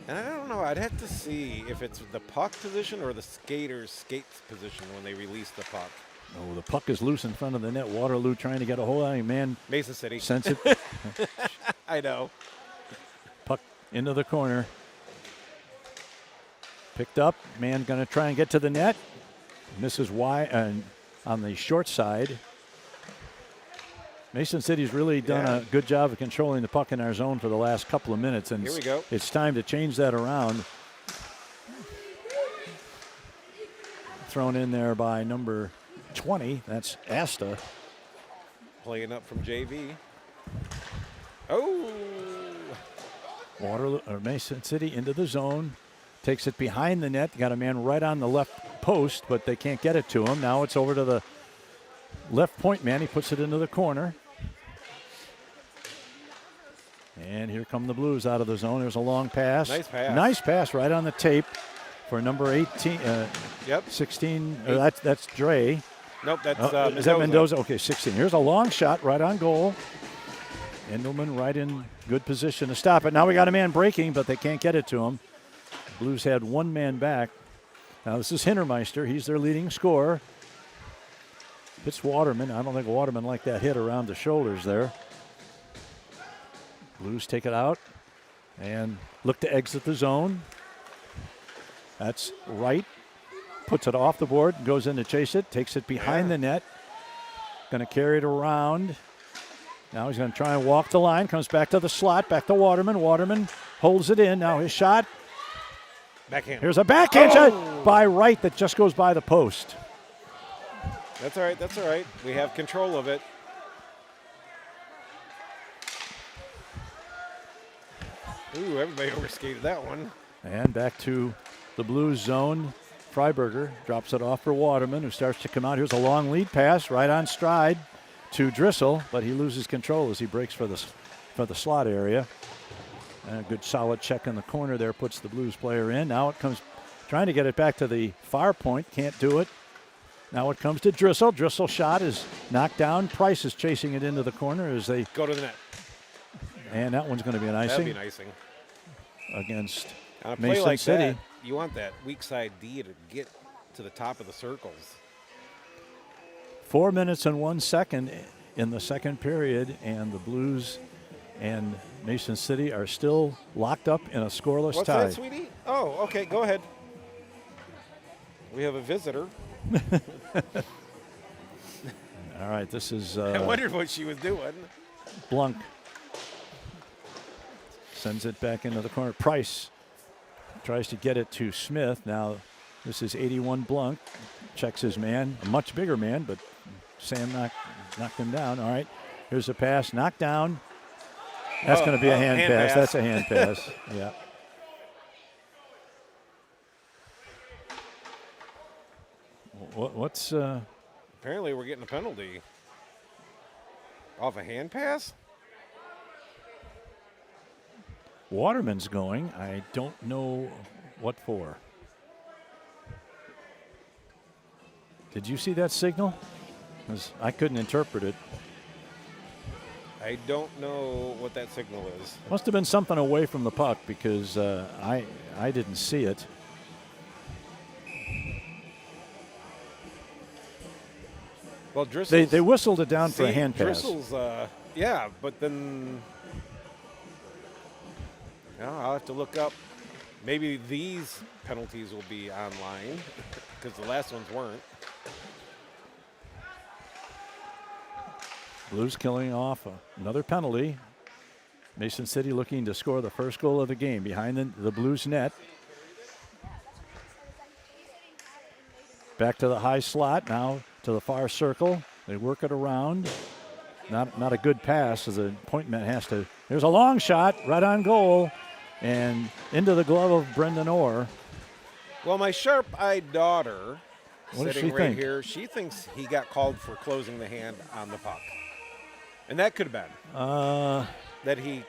S2: And I don't know. I'd have to see if it's the puck position or the skater's skates position when they release the puck.
S1: Oh, the puck is loose in front of the net. Waterloo trying to get a hold of it. Man,
S2: Mason City.
S1: sense it.
S2: I know.
S1: Puck into the corner. Picked up. Man going to try and get to the net. Misses wide on the short side. Mason City's really done a good job of controlling the puck in our zone for the last couple of minutes, and
S2: Here we go.
S1: it's time to change that around. Thrown in there by number 20. That's Asta.
S2: Playing up from JV. Oh!
S1: Mason City into the zone. Takes it behind the net. Got a man right on the left post, but they can't get it to him. Now it's over to the left point man. He puts it into the corner. And here come the Blues out of the zone. There's a long pass.
S2: Nice pass.
S1: Nice pass right on the tape for number 18. 16. That's Dre.
S2: Nope, that's
S1: Is
S2: Mendoza.
S1: that Mendoza? Okay, 16. Here's a long shot right on goal. Endelman right in good position to stop it. Now we got a man breaking, but they can't get it to him. Blues had one man back. Now this is Hintermeister. He's their leading scorer. Hits Waterman. I don't think Waterman liked that hit around the shoulders there. Blues take it out and look to exit the zone. That's right. Puts it off the board, goes in to chase it, takes it behind the net. Going to carry it around. Now he's going to try and walk the line, comes back to the slot, back to Waterman. Waterman holds it in. Now his shot.
S2: Backhand.
S1: Here's a backhand shot by Wright that just goes by the post.
S2: That's all right. That's all right. We have control of it. Ooh, everybody overskated that one.
S1: And back to the Blues zone. Freiberger drops it off for Waterman, who starts to come out. Here's a long lead pass right on stride to Drissel, but he loses control as he breaks for the slot area. And a good solid check in the corner there puts the Blues player in. Now it comes trying to get it back to the far point. Can't do it. Now it comes to Drissel. Drissel shot is knocked down. Price is chasing it into the corner as they
S2: go to the net.
S1: And that one's going to be an icing.
S2: That'd be an icing.
S1: Against
S2: on a play
S1: Mason
S2: like
S1: City.
S2: That, you want that weak side D to get to the top of the circles.
S1: 4 minutes and 1 second in the second period, and the Blues and Mason City are still locked up in a scoreless
S2: What's
S1: tie.
S2: that, sweetie? Oh, okay, go ahead. We have a visitor.
S1: All right, this is
S2: I wondered what she was doing.
S1: Blunk. Sends it back into the corner. Price tries to get it to Smith. Now this is 81 Blunk. Checks his man. A much bigger man, but Sam knocked him down. All right, here's a pass. Knocked down. That's going to be a hand pass. That's a hand pass. Yeah. What's...
S2: Apparently we're getting a penalty. Off a hand pass?
S1: Waterman's going. I don't know what for. Did you see that signal? 'Cause I couldn't interpret it.
S2: I don't know what that signal is.
S1: Must have been something away from the puck because I didn't see it.
S2: Well, Drissel's...
S1: They whistled it down for a hand pass.
S2: Drissel's, yeah, but then... I'll have to look up. Maybe these penalties will be online because the last ones weren't.
S1: Blues killing off another penalty. Mason City looking to score the first goal of the game behind the Blues net. Back to the high slot, now to the far circle. They work it around. Not a good pass as the point man has to. There's a long shot right on goal and into the glove of Brendan Orr.
S2: Well, my sharp-eyed daughter
S1: What does
S2: sitting
S1: she
S2: right
S1: think?
S2: here, she thinks he got called for closing the hand on the puck. And that could have been. That he...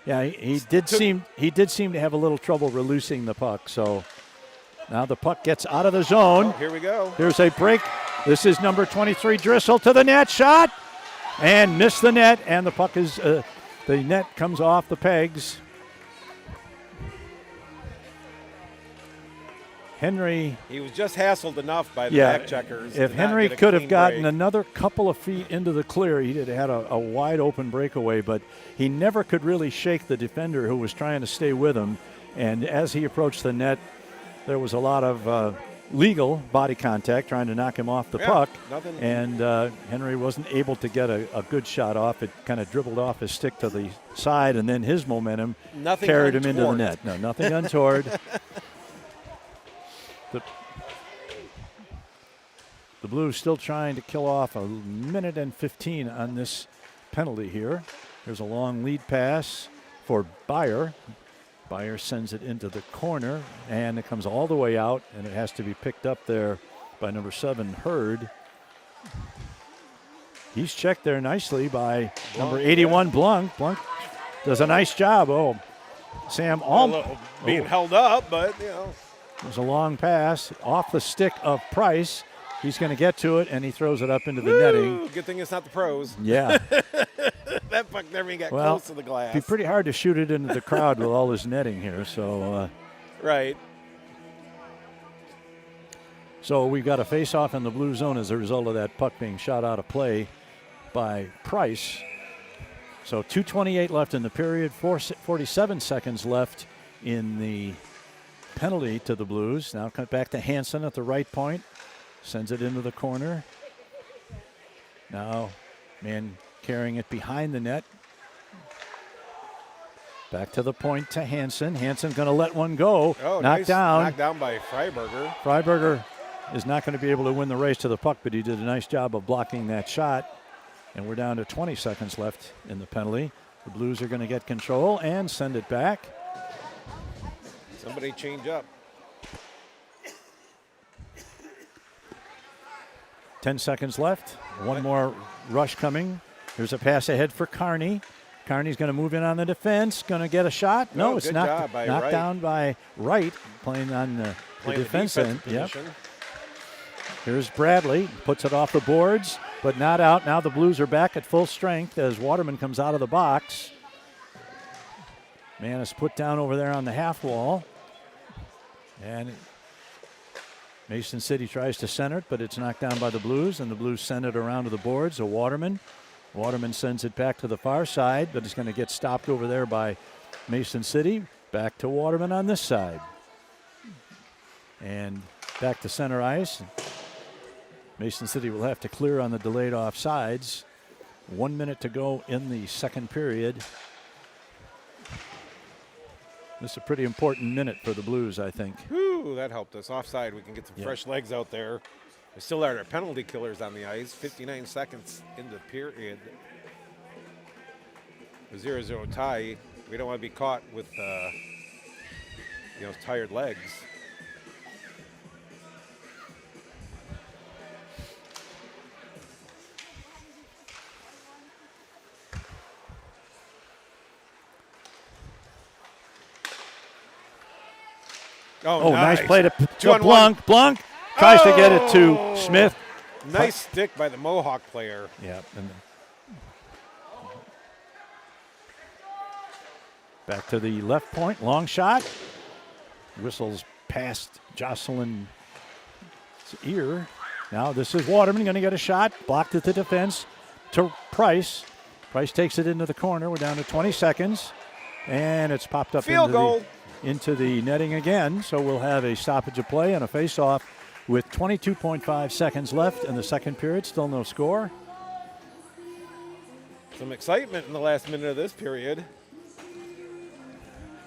S1: Yeah, he did seem to have a little trouble releasing the puck. So now the puck gets out of the zone.
S2: Oh, here we go.
S1: Here's a break. This is number 23 Drissel to the net shot and missed the net, and the puck is the net comes off the pegs. Henry.
S2: He was just hassled enough by the back checkers.
S1: If
S2: to not
S1: Henry
S2: get a
S1: could have
S2: clean
S1: gotten
S2: break.
S1: another couple of feet into the clear, he'd have had a wide open breakaway, but he never could really shake the defender who was trying to stay with him. And as he approached the net, there was a lot of legal body contact, trying to knock him off the
S2: Yeah,
S1: puck.
S2: nothing.
S1: And Henry wasn't able to get a good shot off. It kind of dribbled off his stick to the side, and then his momentum
S2: Nothing
S1: carried him into the
S2: untoward.
S1: net. No, nothing untoward. The Blues still trying to kill off a minute and 15 on this penalty here. There's a long lead pass for Byer. Byer sends it into the corner, and it comes all the way out, and it has to be picked up there by number 7, Hurd. He's checked there nicely by number 81, Blunk. Blunk does a nice job. Oh, Sam
S2: Being held up, but, you know.
S1: There's a long pass off the stick of Price. He's going to get to it, and he throws it up into the netting.
S2: Good thing it's not the pros.
S1: Yeah.
S2: That puck never even got
S1: Well,
S2: close to the glass.
S1: it'd be pretty hard to shoot it into the crowd with all this netting here. So
S2: Right.
S1: so we've got a face-off in the blue zone as a result of that puck being shot out of play by Price. So 2:28 left in the period, 47 seconds left in the penalty to the Blues. Now cut back to Hansen at the right point. Sends it into the corner. Now, man carrying it behind the net. Back to the point to Hansen. Hansen going to let one go.
S2: Oh,
S1: Knocked
S2: nice.
S1: down.
S2: Knocked down by Freiberger.
S1: Freiberger is not going to be able to win the race to the puck, but he did a nice job of blocking that shot. And we're down to 20 seconds left in the penalty. The Blues are going to get control and send it back.
S2: Somebody change up.
S1: 10 seconds left. One more rush coming. There's a pass ahead for Carney. Carney's going to move in on the defense. Going to get a shot. No, it's
S2: good
S1: knocked,
S2: job by
S1: knocked
S2: Wright.
S1: down by Wright, playing on the
S2: Playing
S1: defense
S2: the
S1: end.
S2: defensive
S1: Yep.
S2: position.
S1: Here's Bradley. Puts it off the boards, but not out. Now the Blues are back at full strength as Waterman comes out of the box. Man is put down over there on the half wall. And Mason City tries to center it, but it's knocked down by the Blues, and the Blues send it around to the boards. So Waterman sends it back to the far side, but it's going to get stopped over there by Mason City. Back to Waterman on this side. And back to center ice. Mason City will have to clear on the delayed offsides. 1 minute to go in the second period. This is a pretty important minute for the Blues, I think.
S2: Whew, that helped us. Offside, we can get some fresh legs out there. We still are penalty killers on the ice. 59 seconds into the period. A 0-0 tie. We don't want to be caught with, tired legs.
S1: Oh, nice play to
S2: 2-on-1.
S1: Blanc. Blanc tries to get it to Smith.
S2: Nice stick by the Mohawk player.
S1: Yeah. And back to the left point. Long shot. Whistles past Jocelyn's ear. Now this is Waterman going to get a shot. Blocked at the defense to Price. Price takes it into the corner. We're down to 20 seconds. And it's popped up
S2: Field goal.
S1: into the netting again. So we'll have a stoppage of play and a face-off with 22.5 seconds left in the second period. Still no score.
S2: Some excitement in the last minute of this period.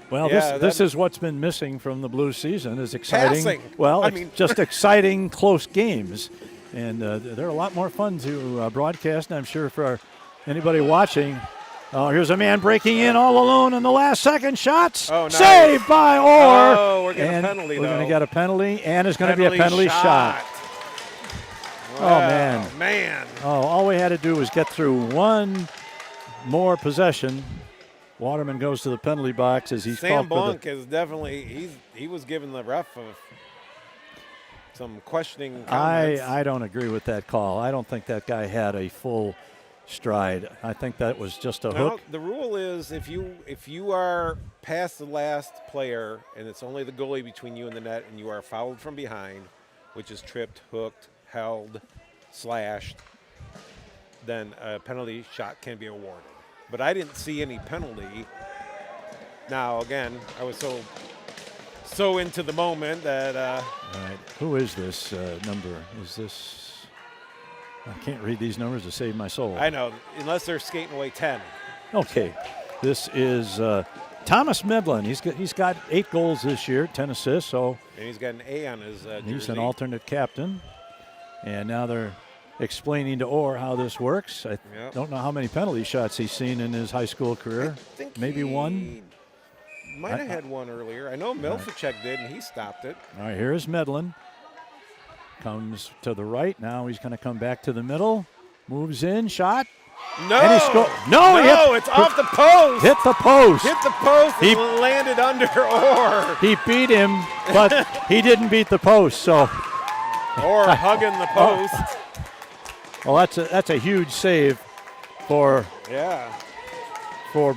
S1: Well,
S2: Yeah,
S1: this
S2: that-
S1: is what's been missing from the Blues season is exciting.
S2: Passing.
S1: Well,
S2: I
S1: it's
S2: mean-
S1: just exciting, close games. And they're a lot more fun to broadcast, and I'm sure for anybody watching. Oh, here's a man breaking in all alone in the last second. Shots.
S2: Oh, nice.
S1: Saved by Orr.
S2: Oh, we're getting a
S1: And
S2: penalty,
S1: We're going
S2: though.
S1: to get a penalty, and it's going to be a penalty shot.
S2: Wow,
S1: Oh, man.
S2: Man.
S1: Oh, all we had to do was get through one more possession. Waterman goes to the penalty box as he's
S2: Sam
S1: called for
S2: Blanc is definitely, he was giving the ref some questioning comments.
S1: I don't agree with that call. I don't think that guy had a full stride. I think that was just a
S2: Now,
S1: hook.
S2: the rule is if you are past the last player and it's only the goalie between you and the net and you are fouled from behind, which is tripped, hooked, held, slashed, then a penalty shot can be awarded. But I didn't see any penalty. Now, again, I was so so into the moment that
S1: All right. Who is this number? Is this? I can't read these numbers to save my soul.
S2: I know, unless they're skating away 10.
S1: Okay. This is Thomas Medlin. He's got 8 goals this year, 10 assists. So
S2: And he's got an A on his
S1: he's
S2: jersey.
S1: an alternate captain. And now they're explaining to Orr how this works. I
S2: Yep.
S1: don't know how many penalty shots he's seen in his high school career.
S2: I think
S1: Maybe one.
S2: Might have had one earlier. I know Milficek did, and he stopped it.
S1: All right, here's Medlin. Comes to the right. Now he's going to come back to the middle. Moves in, shot.
S2: No,
S1: And he No, he hit,
S2: it's off the post.
S1: hit the post.
S2: Hit the post
S1: He-
S2: and landed under Orr.
S1: He beat him, but he didn't beat the post. So,
S2: Orr hugging the post.
S1: well, that's a huge save for
S2: Yeah.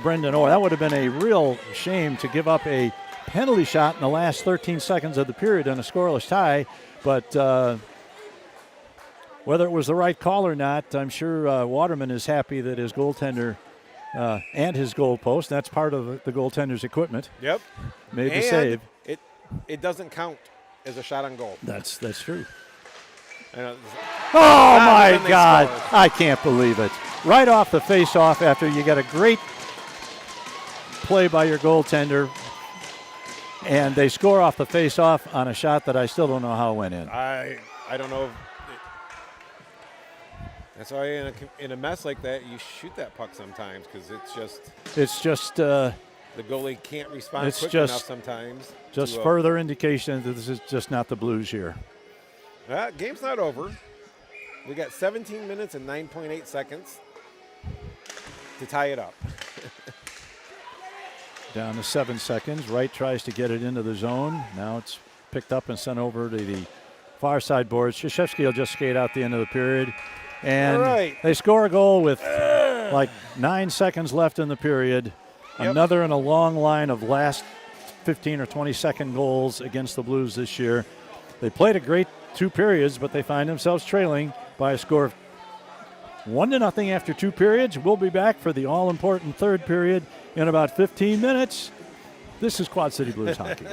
S1: Brendan Orr. That would have been a real shame to give up a penalty shot in the last 13 seconds of the period in a scoreless tie. But whether it was the right call or not, I'm sure Waterman is happy that his goaltender and his goal post, that's part of the goaltender's equipment,
S2: Yep.
S1: made the
S2: And
S1: save.
S2: it doesn't count as a shot on goal.
S1: That's true.
S2: I know,
S1: Oh, my
S2: then they
S1: God.
S2: scored.
S1: I can't believe it. Right off the face-off after you get a great play by your goaltender, and they score off the face-off on a shot that I still don't know how it went in.
S2: I don't know. That's why in a mess like that, you shoot that puck sometimes because
S1: It's just
S2: the goalie can't respond
S1: It's
S2: quick
S1: just-
S2: enough sometimes.
S1: just
S2: to,
S1: further indication that this is just not the Blues here.
S2: Game's not over. We got 17 minutes and 9.8 seconds to tie it up.
S1: Down to 7 seconds. Wright tries to get it into the zone. Now it's picked up and sent over to the far side boards. Krzyzewski will just skate out the end of the period. And
S2: All right.
S1: they score a goal with like 9 seconds left in the period.
S2: Yep.
S1: Another in a long line of last 15 or 20-second goals against the Blues this year. They played a great 2 periods, but they find themselves trailing by a score of 1-0 after 2 periods. We'll be back for the all-important 3rd period in about 15 minutes. This is Quad City Blues hockey.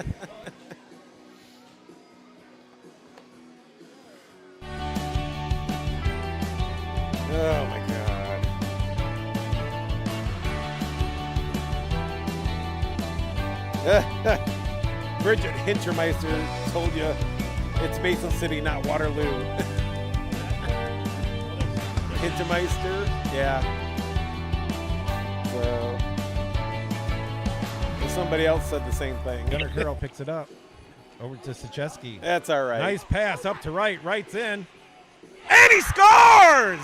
S2: Oh, my God. Bridget Hintermeister told you it's Mason City, not Waterloo. Hintermeister, yeah. So somebody else said the same thing.
S4: Gunnar Carroll picks it up. Over to Sachevsky.
S2: That's all right.
S4: Nice pass up to right. Right's in. And he scores!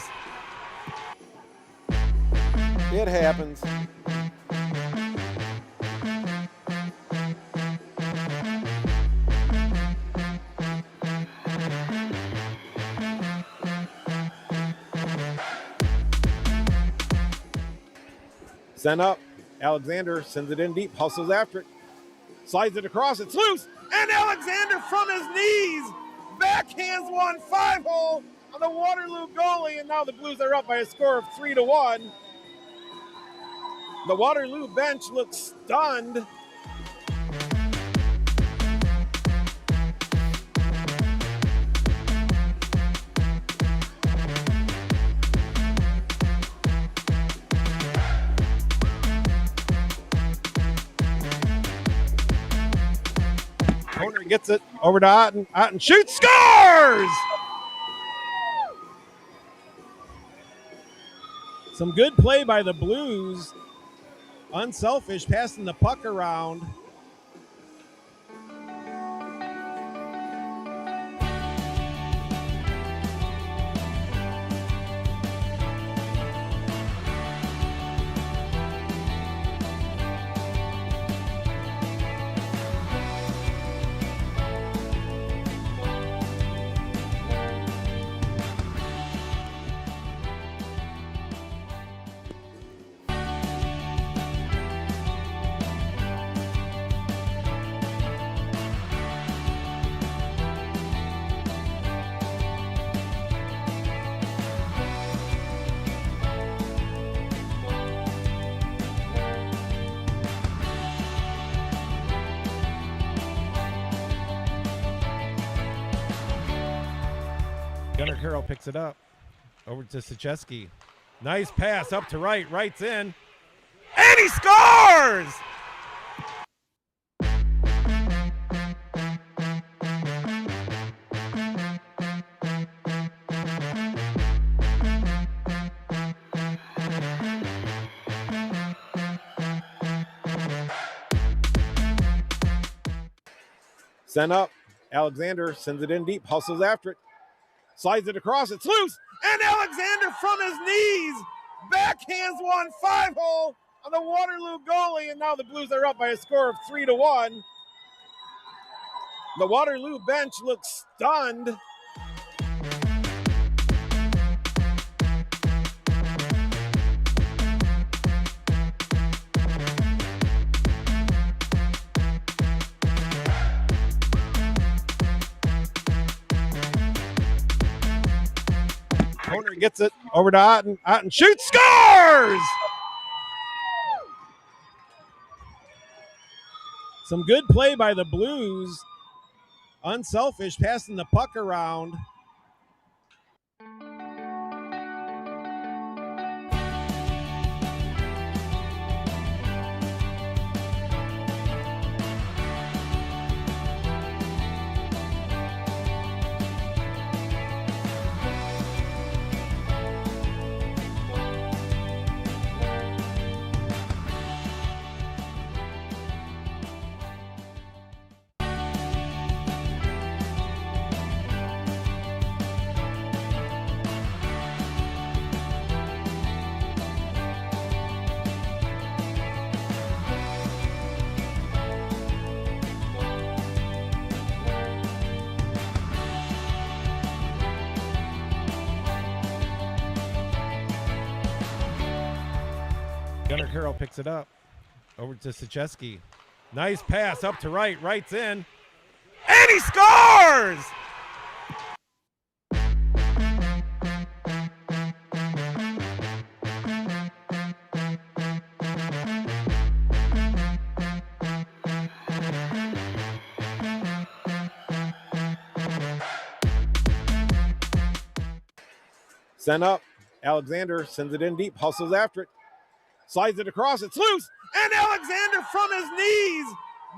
S2: It happens. Send up. Alexander sends it in deep, hustles after it, slides it across, it's loose, and Alexander from his knees backhands one 5-hole on the Waterloo goalie, and now the Blues are up by a score of 3-1. The Waterloo bench looks stunned. Corner gets it over to Otten. Otten shoots, scores! Some good play by the Blues. Unselfish, passing the puck around.
S4: Gunnar Carroll picks it up. Over to Sachesky. Nice pass up to right. Right's in. And he scores!
S2: Sent up. Alexander sends it in deep, hustles after it. Slides it across, it's loose. And Alexander from his knees backhands one 5-hole on the Waterloo goalie. And now the Blues are up by a score of 3-1. The Waterloo bench looks stunned. Corner gets it over to Otten. Otten shoots, scores! Some good play by the Blues. Unselfish, passing the puck around.
S4: Gunnar Carroll picks it up. Over to Sachesky. Nice pass up to right. Right's in. And he scores!
S2: Sent up. Alexander sends it in deep, hustles after it. Slides it across, it's loose. And Alexander from his knees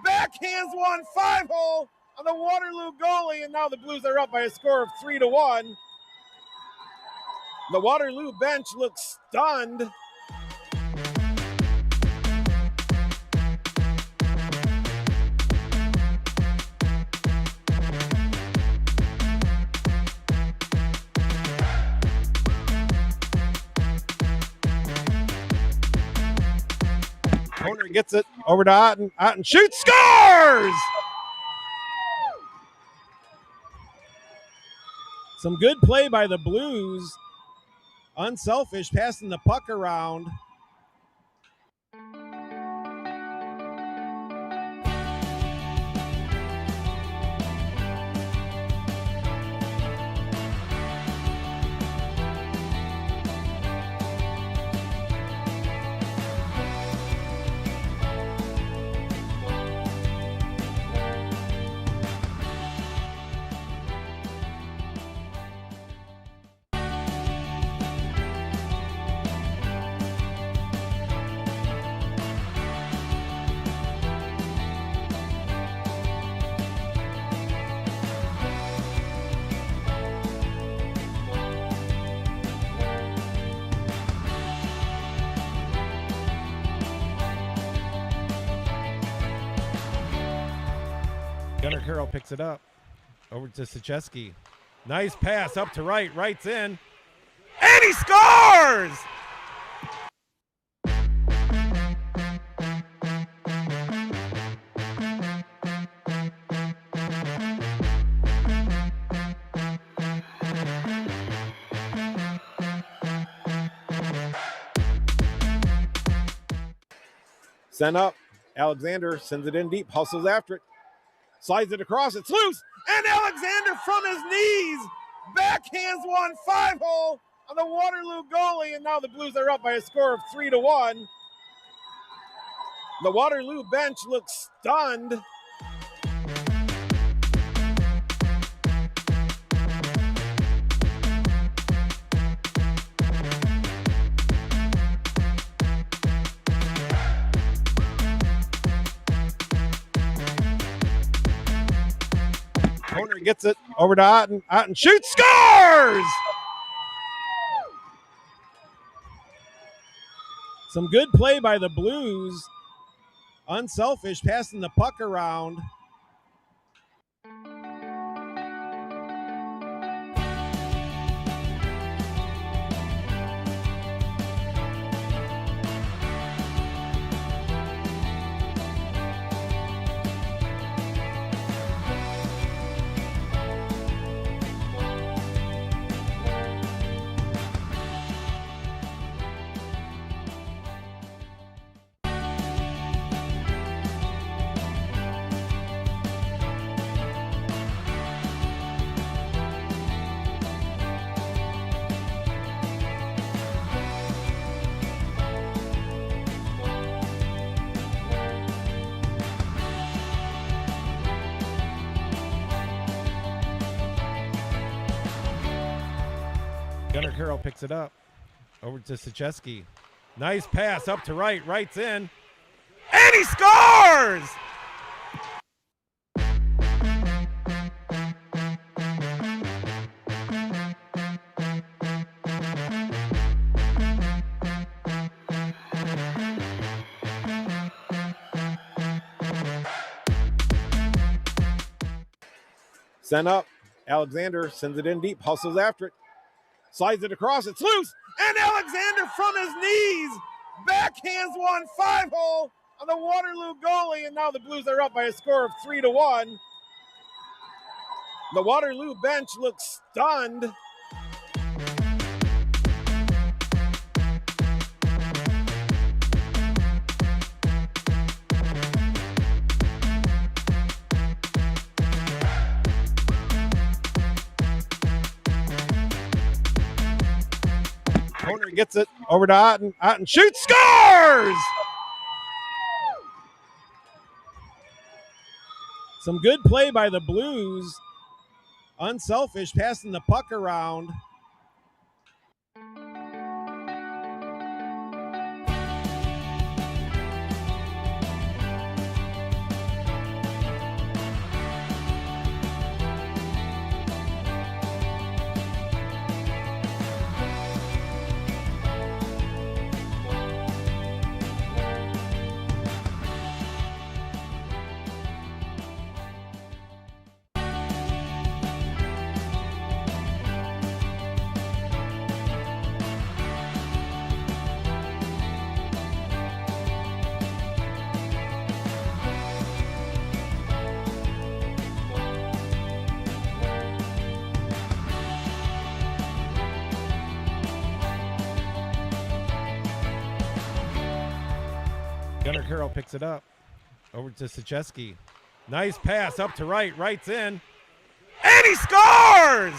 S2: backhands one 5-hole on the Waterloo goalie. And now the Blues are up by a score of 3-1. The Waterloo bench looks stunned. Corner gets it over to Otten. Otten shoots, scores! Some good play by the Blues. Unselfish, passing the puck around.
S4: Gunnar Carroll picks it up. Over to Sachesky. Nice pass up to right. Right's in. And he scores!
S2: Sent up. Alexander sends it in deep, hustles after it. Slides it across, it's loose. And Alexander from his knees backhands one 5-hole on the Waterloo goalie. And now the Blues are up by a score of 3-1. The Waterloo bench looks stunned.
S4: Corner gets it over to Otten. Otten shoots, scores! Some good play by the Blues. Unselfish, passing the puck around. Gunnar Carroll picks it up. Over to Sacheski. Nice pass up to right. Right's in. And he scores!
S2: Sent up. Alexander sends it in deep, hustles after it. Slides it across, it's loose, and Alexander from his knees backhands one 5-hole on the Waterloo goalie, and now the Blues are up by a score of 3-1. The Waterloo bench looks stunned.
S4: Corner gets it over to Otten. Otten shoots, scores! Some good play by the Blues. Unselfish, passing the puck around. Gunnar Carroll picks it up. Over to Sacheski. Nice pass up to right. Right's in. And he scores!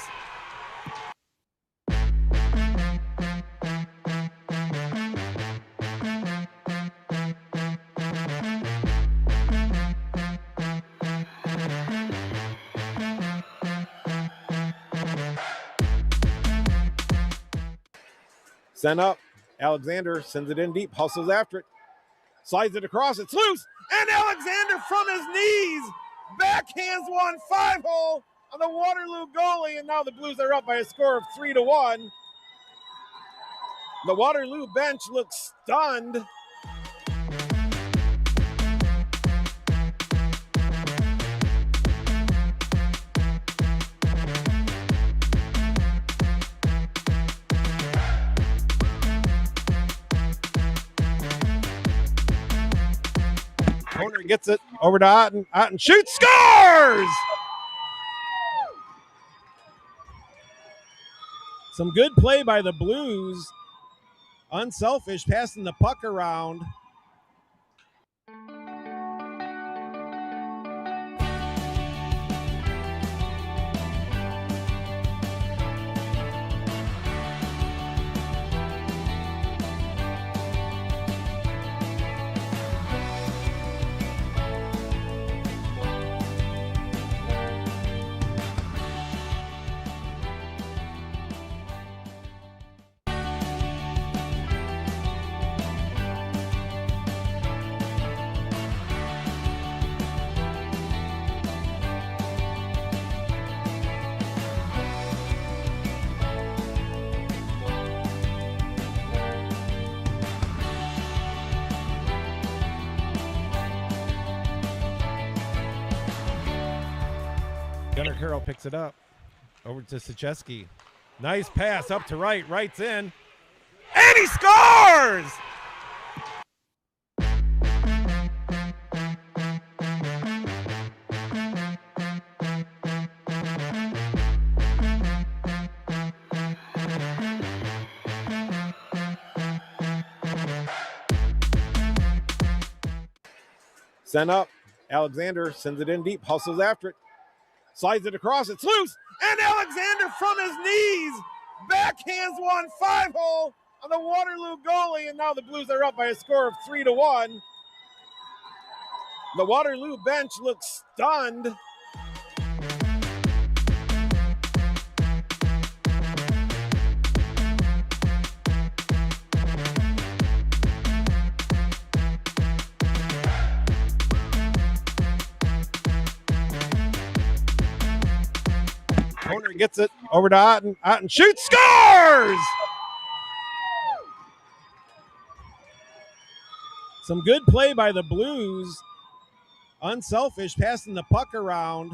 S2: Sent up. Alexander sends it in deep, hustles after it. Slides it across, it's loose, and Alexander from his knees backhands one 5-hole on the Waterloo goalie, and now the Blues are up by a score of 3-1. The Waterloo bench looks stunned.
S4: Corner gets it over to Otten. Otten shoots, scores! Some good play by the Blues. Unselfish, passing the puck around. Gunnar Carroll picks it up. Over to Sacheski. Nice pass up to right. Right's in. And he scores!
S2: Sent up. Alexander sends it in deep, hustles after it, slides it across, it's loose, and Alexander from his knees backhands one 5-hole on the Waterloo goalie, and now the Blues are up by a score of 3-1. The Waterloo bench looks stunned. Corner gets it over to Otten. Otten shoots, scores! Some good play by the Blues. Unselfish, passing the puck around.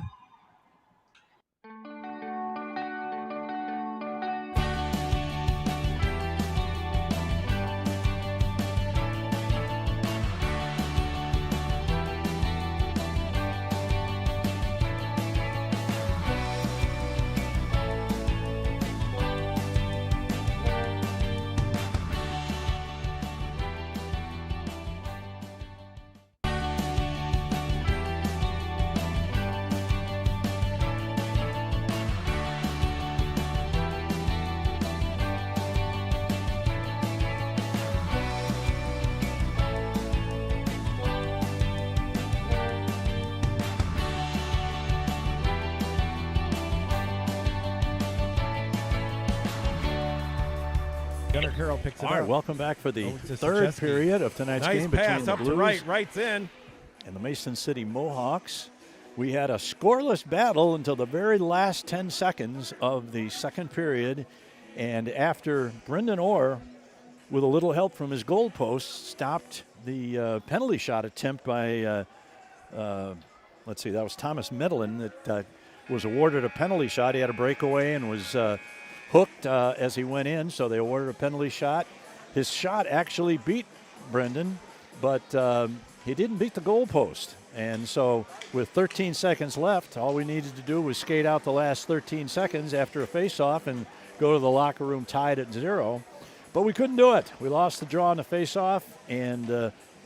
S4: Gunnar Carroll picks it
S1: All right,
S4: up.
S1: welcome back for the
S4: Over to
S1: third
S4: Sacheski.
S1: period of tonight's
S4: Nice
S1: game between
S4: pass
S1: the
S4: up
S1: Blues
S4: to right. Right's in.
S1: and the Mason City Mohawks. We had a scoreless battle until the very last 10 seconds of the second period. And after Brendan Orr, with a little help from his goalpost, stopped the penalty shot attempt by, let's see, that was Thomas Medlin that was awarded a penalty shot. He had a breakaway and was hooked as he went in, so they awarded a penalty shot. His shot actually beat Brendan, but he didn't beat the goalpost. And so with 13 seconds left, all we needed to do was skate out the last 13 seconds after a face-off and go to the locker room tied at 0. But we couldn't do it. We lost the draw on the face-off, and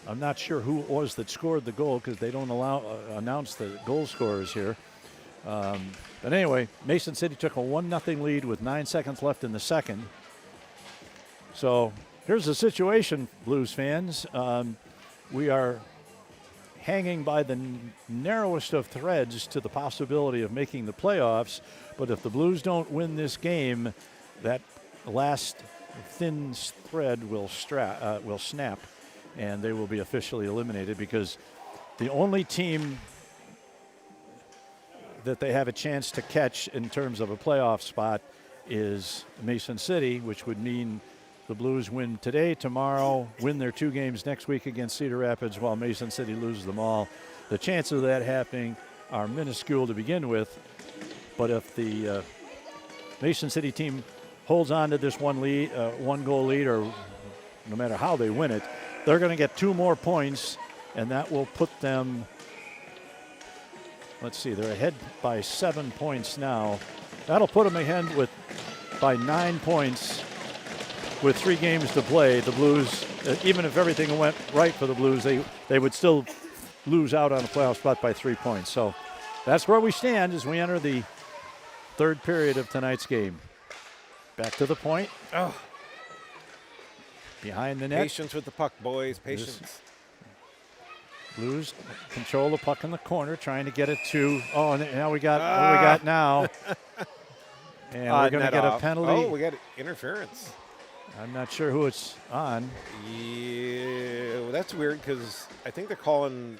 S1: I'm not sure who it was that scored the goal because they don't announce the goal scorers here. But anyway, Mason City took a 1-0 lead with 9 seconds left in the second. So here's the situation, Blues fans. We are hanging by the narrowest of threads to the possibility of making the playoffs. But if the Blues don't win this game, that last thin thread will snap, and they will be officially eliminated because the only team that they have a chance to catch in terms of a playoff spot is Mason City, which would mean the Blues win today, tomorrow, win their 2 games next week against Cedar Rapids while Mason City loses them all. The chances of that happening are minuscule to begin with, but if the Mason City team holds on to this one goal lead, or no matter how they win it, they're going to get 2 more points, and that will put them, let's see, they're ahead by 7 points now. That'll put them ahead by 9 points with 3 games to play. The Blues, even if everything went right for the Blues, they would still lose out on a playoff spot by 3 points. So that's where we stand as we enter the third period of tonight's game. Back to the point.
S2: Oh.
S1: Behind the net.
S2: Patience with the puck, boys. Patience.
S1: Blues control the puck in the corner, trying to get it to. Oh, and now we got what we got now. And we're going to get a penalty.
S2: Oh, we got interference.
S1: I'm not sure who it's on.
S2: Yeah, well, that's weird because I think they're calling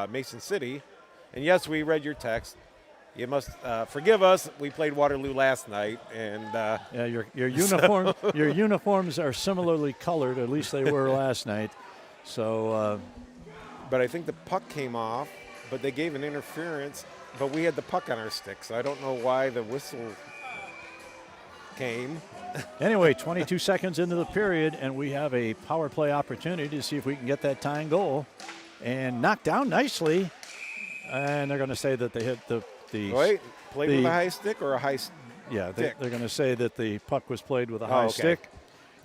S2: Mason City. And yes, we read your text. You must forgive us. We played Waterloo last night, and
S1: yeah, your uniform your uniforms are similarly colored. At least they were last night. So,
S2: but I think the puck came off, but they gave an interference. but we had the puck on our stick, so I don't know why the whistle came.
S1: Anyway, 22 seconds into the period, and we have a power play opportunity to see if we can get that tying goal. And knocked down nicely. And they're going to say that they hit the
S2: Wait, played with a high stick or a high
S1: yeah,
S2: stick?
S1: they're going to say that the puck was played with a high
S2: okay.
S1: stick.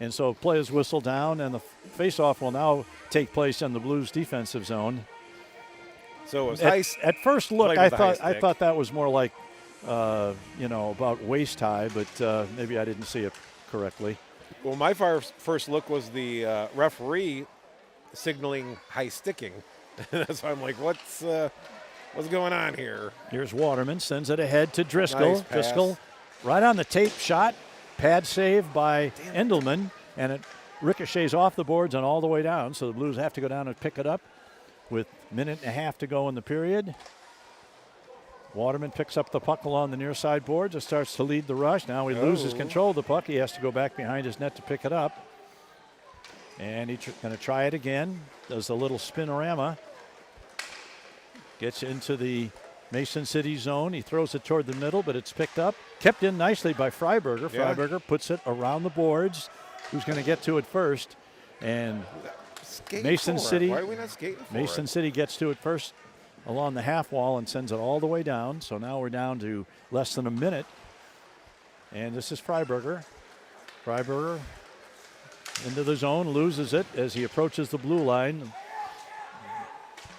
S1: And so play is whistled down, and the face-off will now take place in the Blues defensive zone.
S2: So it was
S1: At first look,
S2: played
S1: I
S2: with a high
S1: thought
S2: stick.
S1: that was more like, about waist high, but maybe I didn't see it correctly.
S2: Well, my first look was the referee signaling high sticking. So I'm like, what's going on here?
S1: Here's Waterman, sends it ahead to Driscoll.
S2: Nice pass.
S1: Driscoll right on the tape shot. Pad save by Endelman, and it ricochets off the boards and all the way down, so the Blues have to go down and pick it up with a minute and a half to go in the period. Waterman picks up the puck along the near side boards and starts to lead the rush. Now he loses control of the puck. He has to go back behind his net to pick it up. And he's going to try it again. Does the little spinorama. Gets into the Mason City zone. He throws it toward the middle, but it's picked up. Kept in nicely by Freiberger.
S2: Yeah.
S1: Freiberger puts it around the boards. Who's going to get to it first? And Mason City.
S2: Why are we not skating for
S1: Mason
S2: it?
S1: City gets to it first along the half wall and sends it all the way down. So now we're down to less than a minute. And this is Freiberger. Freiberger into the zone, loses it as he approaches the blue line.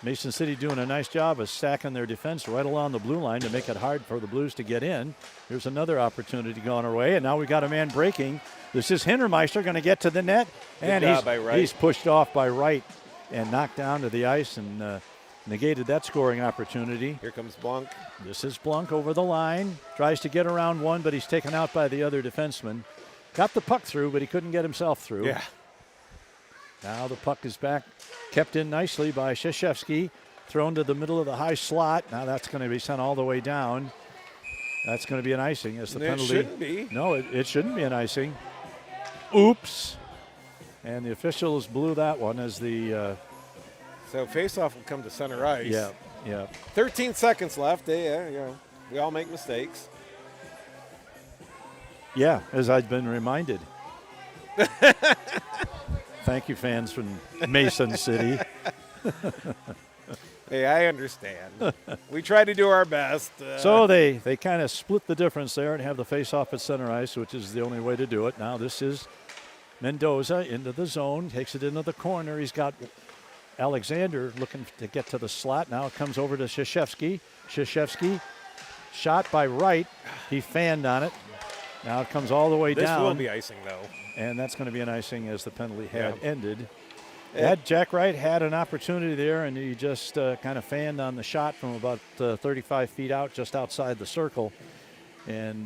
S1: Mason City doing a nice job of stacking their defense right along the blue line to make it hard for the Blues to get in. Here's another opportunity going our way, and now we got a man breaking. This is Hintermeister going to get to the net, and
S2: Good job by Wright.
S1: he's pushed off by Wright and knocked down to the ice and negated that scoring opportunity.
S2: Here comes Blanc.
S1: This is Blunk over the line, tries to get around one, but he's taken out by the other defenseman. Got the puck through, but he couldn't get himself through.
S2: Yeah.
S1: Now the puck is back, kept in nicely by Krzyzewski, thrown to the middle of the high slot. Now that's going to be sent all the way down. That's going to be an icing as the
S2: It
S1: penalty.
S2: shouldn't be.
S1: No, it shouldn't be an icing. Oops. And the officials blew that one as the,
S2: So face-off will come to center ice.
S1: yeah.
S2: 13 seconds left. We all make mistakes.
S1: Yeah, as I've been reminded. Thank you, fans from Mason City.
S2: Hey, I understand. We try to do our best.
S1: So they kind of split the difference there and have the face-off at center ice, which is the only way to do it. Now this is Mendoza into the zone, takes it into the corner. He's got Alexander looking to get to the slot. Now it comes over to Krzyzewski. Krzyzewski, shot by Wright. He fanned on it. Now it comes all the way
S2: this
S1: down.
S2: will be icing, though.
S1: And that's going to be an icing as the penalty had
S2: Yeah.
S1: ended. Jack Wright had an opportunity there, and he just kind of fanned on the shot from about 35 feet out, just outside the circle. And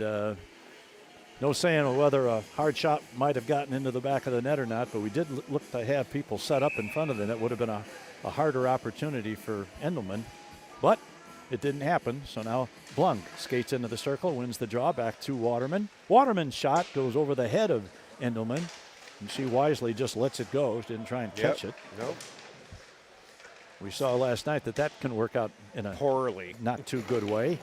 S1: no saying whether a hard shot might have gotten into the back of the net or not, but we did look to have people set up in front of the net. Would have been a harder opportunity for Endelman. But it didn't happen, so now Blunk skates into the circle, wins the draw, back to Waterman. Waterman's shot goes over the head of Endelman, and she wisely just lets it go. She didn't try and catch it.
S2: Nope.
S1: We saw last night that can work out in a
S2: Poorly.
S1: not too good way.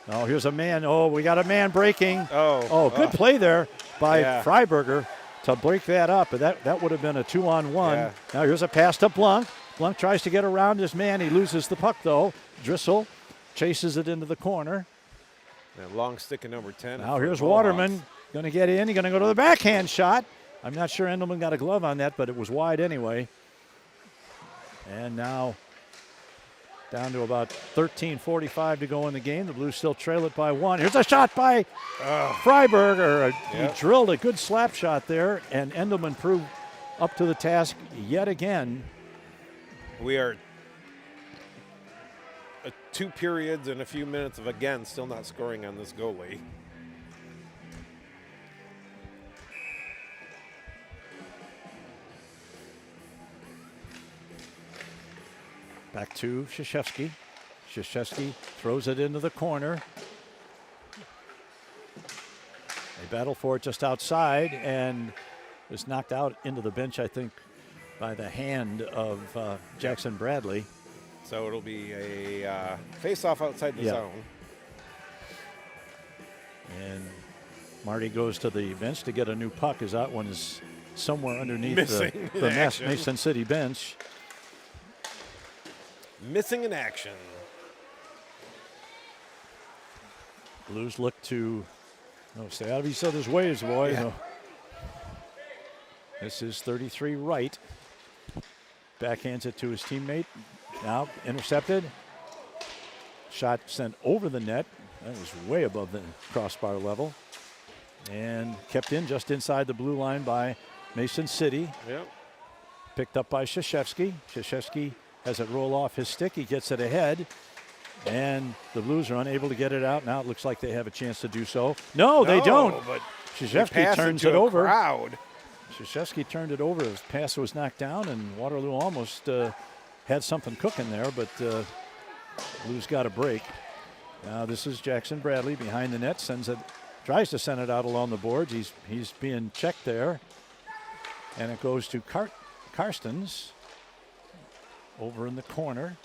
S1: Oh, here's a man. Oh, we got a man breaking.
S2: Oh.
S1: Good play there by
S2: Yeah.
S1: Freiberger to break that up. But that would have been a 2-on-1.
S2: Yeah.
S1: Now here's a pass to Blunk. Blunk tries to get around his man. He loses the puck, though. Driscoll chases it into the corner.
S2: And long stick of number 10.
S1: Now
S2: for
S1: here's
S2: the Mohawks.
S1: Waterman going to get in. He's going to go to the backhand shot. I'm not sure Endelman got a glove on that, but it was wide anyway. And now down to about 13:45 to go in the game. The Blues still trail it by 1. Here's a shot by Freiberger.
S2: Yep.
S1: He drilled a good slap shot there, and Endelman proved up to the task yet again.
S2: We are 2 periods and a few minutes of, again, still not scoring on this goalie.
S1: Back to Krzyzewski. Krzyzewski throws it into the corner. They battle for it just outside and is knocked out into the bench, I think, by the hand of Jackson Bradley.
S2: So it'll be a face-off outside the
S1: Yeah.
S2: zone.
S1: And Marty goes to the bench to get a new puck as that one is somewhere underneath
S2: Missing
S1: the
S2: in action.
S1: Mason City bench.
S2: Missing in action.
S1: Blues look to stay out of each other's ways, boys.
S2: Yeah.
S1: Oh. This is 33 right. Backhands it to his teammate. Now intercepted. Shot sent over the net. That was way above the crossbar level. And kept in just inside the blue line by Mason City.
S2: Yep.
S1: Picked up by Krzyzewski. Krzyzewski has it roll off his stick. He gets it ahead. And the Blues are unable to get it out. Now it looks like they have a chance to do so. No, they don't.
S2: But
S1: Krzyzewski turns
S2: to
S1: it
S2: a
S1: over.
S2: Crowd.
S1: Krzyzewski turned it over. His pass was knocked down, and Waterloo almost had something cooking there, but Blues got a break. Now this is Jackson Bradley behind the net. Tries to send it out along the boards. He's being checked there. And it goes to Karstens over in the corner.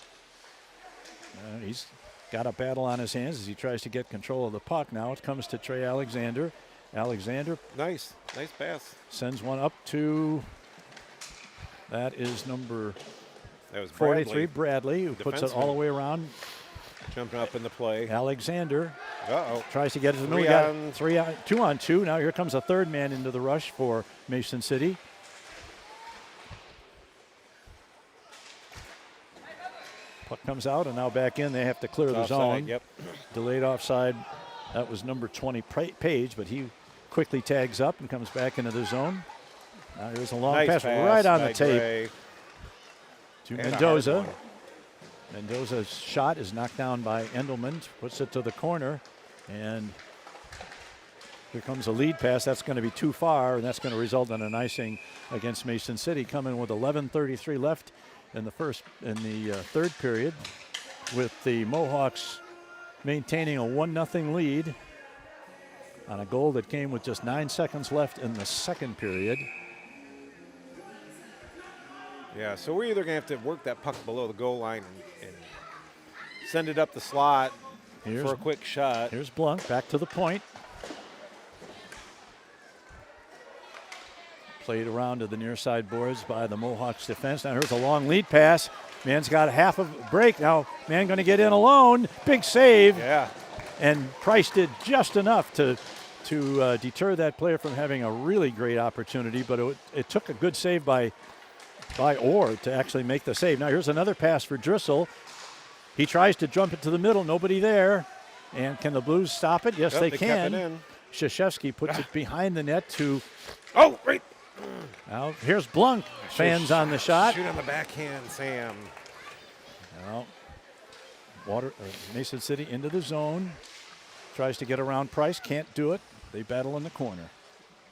S1: He's got a battle on his hands as he tries to get control of the puck. Now it comes to Trey Alexander. Alexander
S2: Nice pass.
S1: sends one up to, that is number
S2: That was
S1: 43, Bradley, who puts it
S2: Defenseman.
S1: all the way around.
S2: Jumping up in the play.
S1: Alexander
S2: Uh-oh.
S1: tries to get it to the middle. We got 2-on-2. Now here comes a third man into the rush for Mason City. Puck comes out and now back in. They have to clear the
S2: Offside,
S1: zone.
S2: Yep.
S1: Delayed offside. That was number 20, Page, but he quickly tags up and comes back into the zone. Now here's a long
S2: Nice
S1: pass
S2: pass
S1: right on
S2: by
S1: the tape
S2: Gray.
S1: to
S2: And a hard
S1: Mendoza.
S2: one.
S1: Mendoza's shot is knocked down by Endelman, puts it to the corner, and here comes a lead pass. That's going to be too far, and that's going to result in an icing against Mason City, coming with 11:33 left in the third period, with the Mohawks maintaining a 1-0 lead on a goal that came with just 9 seconds left in the second period.
S2: Yeah, so we're either going to have to work that puck below the goal line and send it up the slot for a quick shot.
S1: Here's Blunt back to the point. Played around to the near side boards by the Mohawks defense. Now here's a long lead pass. Man's got half of a break. Now man going to get in alone. Big save.
S2: Yeah.
S1: And Price did just enough to deter that player from having a really great opportunity. But it took a good save by Orr to actually make the save. Now here's another pass for Drissel. He tries to jump it to the middle. Nobody there. And can the Blues stop it? Yes,
S2: Yep,
S1: they
S2: they
S1: can.
S2: kept it in.
S1: Krzyzewski puts it behind the net to.
S2: Oh, right.
S1: Now here's Blunk. Fans on the shot.
S2: Shoot on the backhand, Sam.
S1: Now, Mason City into the zone. Tries to get around Price. Can't do it. They battle in the corner.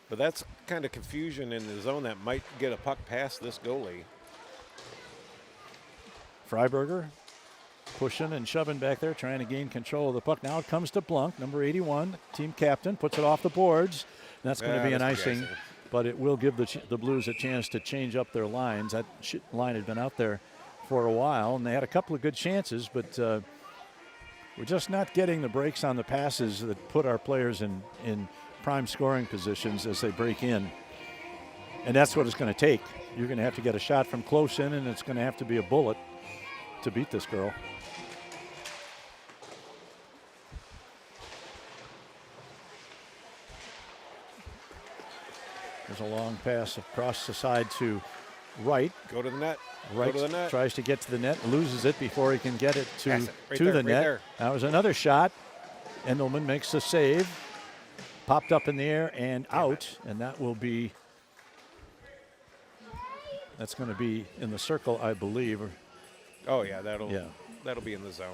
S2: But that's kind of confusion in the zone that might get a puck past this goalie.
S1: Freiberger pushing and shoving back there, trying to gain control of the puck. Now it comes to Blunk, number 81, team captain, puts it off the boards. That's going to be an
S2: that's the
S1: icing, but it will give the Blues a chance to change up their lines. That line had been out there for a while, and they had a couple of good chances, but we're just not getting the breaks on the passes that put our players in prime scoring positions as they break in. And that's what it's going to take. You're going to have to get a shot from close in, and it's going to have to be a bullet to beat this girl. There's a long pass across the side to Wright.
S2: Go to the net.
S1: Wright
S2: Go to the net.
S1: tries to get to the net, loses it before he can get it to,
S2: Pass it. Right
S1: to
S2: there,
S1: the
S2: right
S1: net.
S2: there.
S1: That was another shot. Endelman makes the save. Popped up in the air and out, and that will be, that's going to be in the circle, I believe.
S2: Oh, yeah, that'll be in the zone.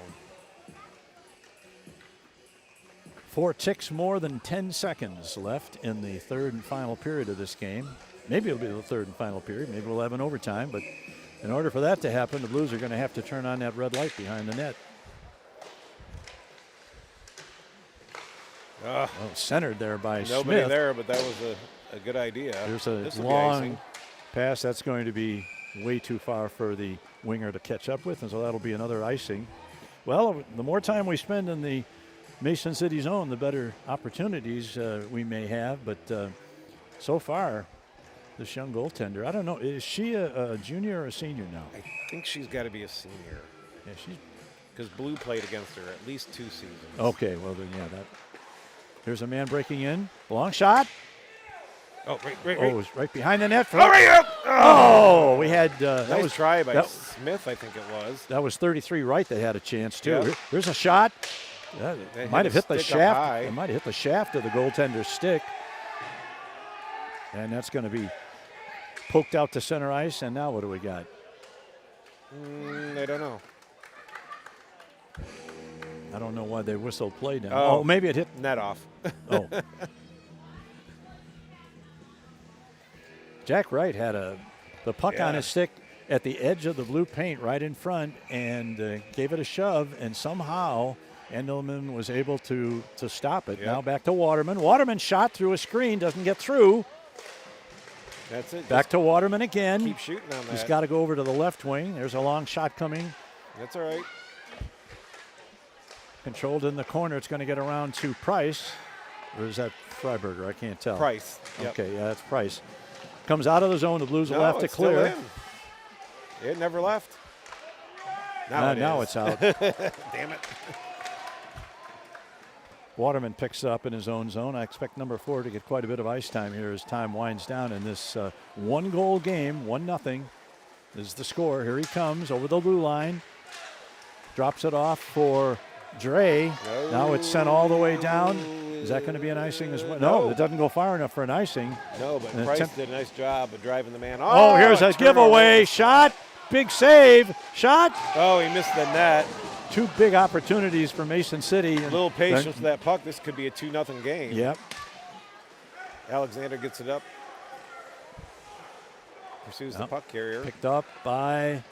S1: 4 ticks more than 10 seconds left in the third and final period of this game. Maybe it'll be the third and final period. Maybe we'll have an overtime, but in order for that to happen, the Blues are going to have to turn on that red light behind the net. Centered there by
S2: Nobody
S1: Smith.
S2: there, but that was a good idea.
S1: There's
S2: This'll
S1: a
S2: be
S1: long
S2: icing.
S1: pass. That's going to be way too far for the winger to catch up with, and so that'll be another icing. Well, the more time we spend in the Mason City zone, the better opportunities we may have. But so far, this young goaltender, I don't know, is she a junior or a senior now?
S2: I think she's got to be a senior.
S1: Yeah, she's.
S2: Because Blue played against her at least 2 seasons.
S1: Okay, well then, yeah, that. There's a man breaking in. Long shot.
S2: Oh, right.
S1: Oh, it was right behind the net.
S2: Oh, right up!
S1: Oh, we had that
S2: Nice
S1: was
S2: try by
S1: that-
S2: Smith, I think it was.
S1: That was 33 right. They had a chance too.
S2: Yep.
S1: Here's a shot. That
S2: They
S1: might
S2: hit
S1: have
S2: a
S1: hit the
S2: stick up
S1: shaft.
S2: high.
S1: It might have hit the shaft of the goaltender's stick. And that's going to be poked out to center ice. And now what do we got?
S2: I don't know.
S1: I don't know why they whistled play now.
S2: Oh.
S1: Oh, maybe it hit.
S2: Net off.
S1: Oh. Jack Wright had the puck on
S2: Yeah.
S1: his stick at the edge of the blue paint right in front and gave it a shove, and somehow Endelman was able to stop it.
S2: Yep.
S1: Now back to Waterman. Waterman shot through a screen, doesn't get through.
S2: That's it.
S1: Back to Waterman again.
S2: Keep shooting on that.
S1: He's got to go over to the left wing. There's a long shot coming.
S2: That's all right.
S1: Controlled in the corner. It's going to get around to Price. Or is that Freiberger? I can't tell.
S2: Price. Yep.
S1: Okay, yeah, that's Price. Comes out of the zone. The Blues will have to
S2: it's still
S1: clear.
S2: in. It never left. Now
S1: Now
S2: it
S1: it's out.
S2: Damn it.
S1: Waterman picks up in his own zone. I expect number 4 to get quite a bit of ice time here as time winds down in this one-goal game. 1-0 is the score. Here he comes over the blue line. Drops it off for Dre.
S2: No.
S1: Now it's sent all the way down. Is that going to be an icing as well? No, it doesn't go far enough for an icing.
S2: No, but
S1: An
S2: Price
S1: attempt-
S2: did a nice job of driving the man.
S1: Oh, here's a giveaway shot. Big save. Shot.
S2: Oh, he missed the net.
S1: 2 big opportunities for Mason City.
S2: A little patience with that puck. This could be a 2-0 game.
S1: Yep.
S2: Alexander gets it up. Pursues the
S1: Yep.
S2: puck carrier.
S1: Picked up by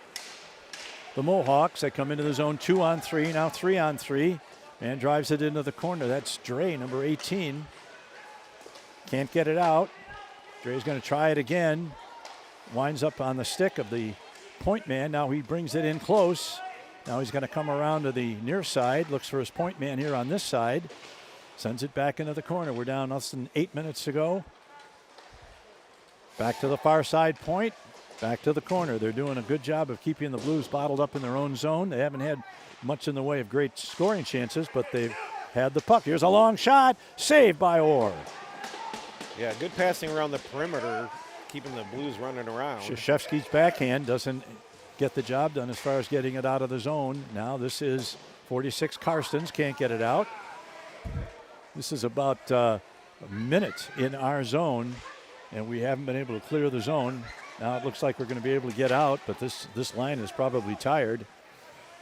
S1: the Mohawks. They come into the zone 2-on-3, now 3-on-3, and drives it into the corner. That's Dre, number 18. Can't get it out. Dre's going to try it again. Winds up on the stick of the point man. Now he brings it in close. Now he's going to come around to the near side. Looks for his point man here on this side. Sends it back into the corner. We're down less than 8 minutes to go. Back to the far side point. Back to the corner. They're doing a good job of keeping the Blues bottled up in their own zone. They haven't had much in the way of great scoring chances, but they've had the puck. Here's a long shot. Saved by Orr.
S2: Yeah, good passing around the perimeter, keeping the Blues running around.
S1: Krzyzewski's backhand doesn't get the job done as far as getting it out of the zone. Now this is 46 Karstens. Can't get it out. This is about a minute in our zone, and we haven't been able to clear the zone. Now it looks like we're going to be able to get out, but this line is probably tired.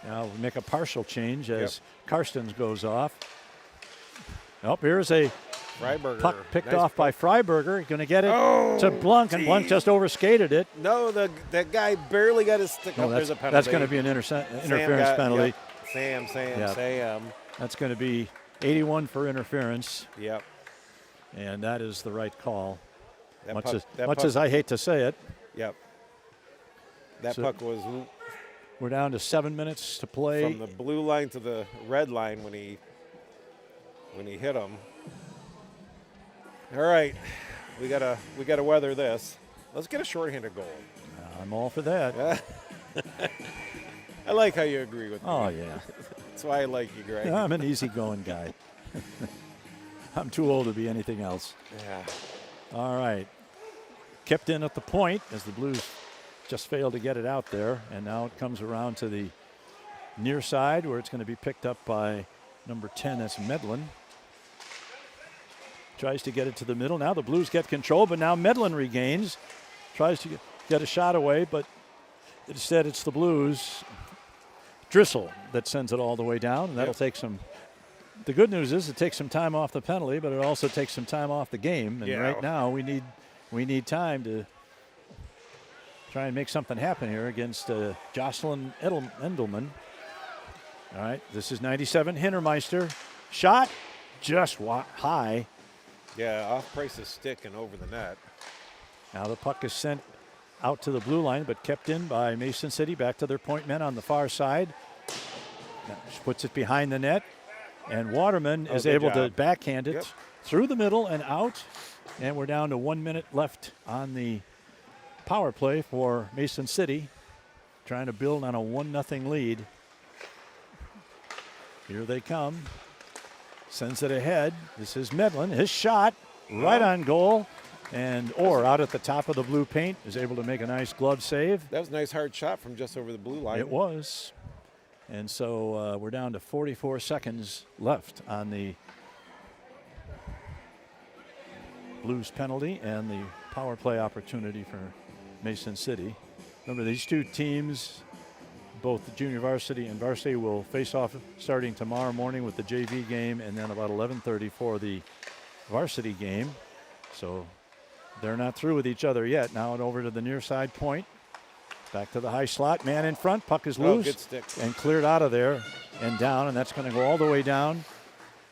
S1: Now we make a partial change as Karstens goes off. Oh, here's a
S2: Freiberger.
S1: puck picked
S2: Nice
S1: off by Freiberger. Going to get it to Blunk, and Blunk just overskated it.
S2: No, that guy barely got his stick up. There's a penalty.
S1: That's going to be an interference penalty.
S2: Yep. Sam.
S1: That's going to be 81 for interference,
S2: Yep.
S1: and that is the right call.
S2: That
S1: Much
S2: puck,
S1: as I hate to say it,
S2: Yep. That
S1: So-
S2: puck was
S1: we're down to 7 minutes to play.
S2: from the blue line to the red line when he hit him. All right, we gotta weather this. Let's get a shorthanded goal.
S1: I'm all for that.
S2: I like how you agree with me.
S1: Oh, yeah.
S2: That's why I like you, Greg.
S1: I'm an easygoing guy. I'm too old to be anything else.
S2: Yeah.
S1: All right. Kept in at the point as the Blues just failed to get it out there. And now it comes around to the near side where it's going to be picked up by number 10. That's Medlin. Tries to get it to the middle. Now the Blues get control, but now Medlin regains. Tries to get a shot away, but instead it's the Blues. Driscoll that sends it all the way down, and that'll take some. The good news is it takes some time off the penalty, but it also takes some time off the game. And right now we need time to try and make something happen here against Jocelyn Endelman. All right, this is 97 Hintermeister. Shot just high.
S2: Yeah, off Price's stick and over the net.
S1: Now the puck is sent out to the blue line, but kept in by Mason City. Back to their point men on the far side. She puts it behind the net, and Waterman is
S2: good
S1: able to
S2: job.
S1: backhand it
S2: Yep.
S1: through the middle and out. And we're down to 1 minute left on the power play for Mason City, trying to build on a 1-0 lead. Here they come. Sends it ahead. This is Medlin. His shot right on goal. And Orr out at the top of the blue paint is able to make a nice glove save.
S2: That was a nice hard shot from just over the blue line.
S1: It was. And so we're down to 44 seconds left on the Blues penalty and the power play opportunity for Mason City. Remember, these two teams, both the junior varsity and varsity, will face off starting tomorrow morning with the JV game, and then about 11:30 for the varsity game. So they're not through with each other yet. Now it over to the near side point. Back to the high slot. Man in front. Puck is loose.
S2: Good stick.
S1: And cleared out of there and down. And that's going to go all the way down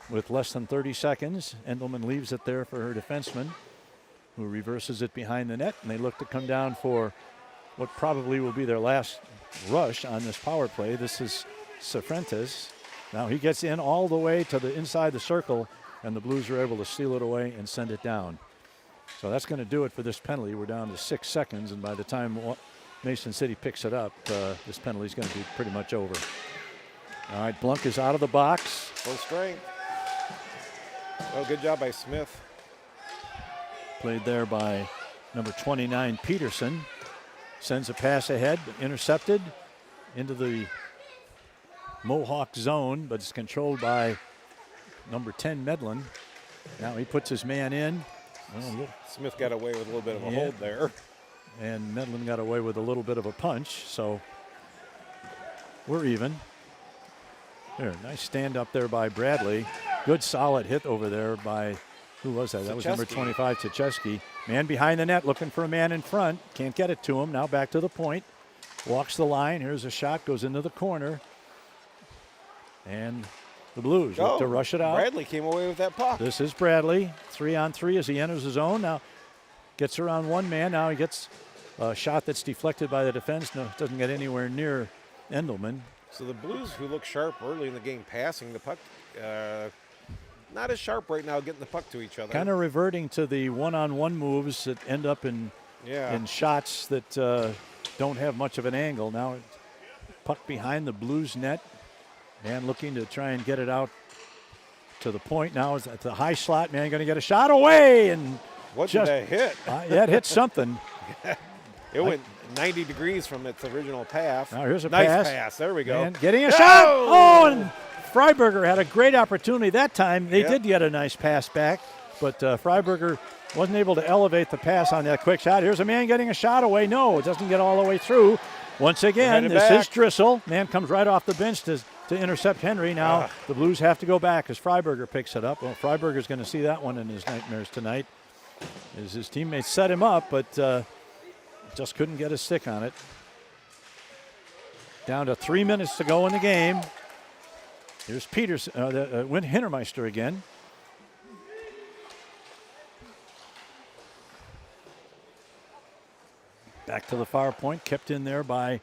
S1: with less than 30 seconds. Endelman leaves it there for her defenseman, who reverses it behind the net. And they look to come down for what probably will be their last rush on this power play. This is Sofrentes. Now he gets in all the way to the inside the circle, and the Blues are able to steal it away and send it down. So that's going to do it for this penalty. We're down to 6 seconds, and by the time Mason City picks it up, this penalty is going to be pretty much over. All right, Blunk is out of the box.
S2: Full strength. Oh, good job by Smith.
S1: Played there by number 29, Peterson. Sends a pass ahead, intercepted into the Mohawk zone, but it's controlled by number 10, Medlin. Now he puts his man in. Oh,
S2: Smith got away with a little bit of a hold there.
S1: And Medlin got away with a little bit of a punch, so we're even. There, nice stand up there by Bradley. Good solid hit over there by, who was that? That was number 25, Tchesky. Man behind the net looking for a man in front. Can't get it to him. Now back to the point. Walks the line. Here's a shot. Goes into the corner. And the Blues look to rush it out.
S2: Bradley came away with that puck.
S1: This is Bradley. 3-on-3 as he enters the zone. Now gets around one man. Now he gets a shot that's deflected by the defense. No, doesn't get anywhere near Endelman.
S2: So the Blues, who look sharp early in the game passing the puck, not as sharp right now getting the puck to each other.
S1: Kind of reverting to the one-on-one moves that end up in shots that don't have much of an angle. Now puck behind the Blues net. Man looking to try and get it out to the point. Now it's at the high slot. Man going to get a shot away. And
S2: what did that hit?
S1: Yeah, it hit something.
S2: It went 90 degrees from its original path.
S1: Now here's a
S2: nice
S1: pass.
S2: There we go.
S1: And getting a shot. Oh, and Freiberger had a great opportunity that time. They did get a nice pass back, but Freiberger wasn't able to elevate the pass on that quick shot. Here's a man getting a shot away. No, it doesn't get all the way through. Once again, this is Drissel. Man comes right off the bench to intercept Henry. Now the Blues have to go back as Freiberger picks it up. Well, Freiberger's going to see that one in his nightmares tonight, as his teammates set him up, but just couldn't get a stick on it. Down to 3 minutes to go in the game. Here's Peterson, Hintermeister again. Back to the far point, kept in there by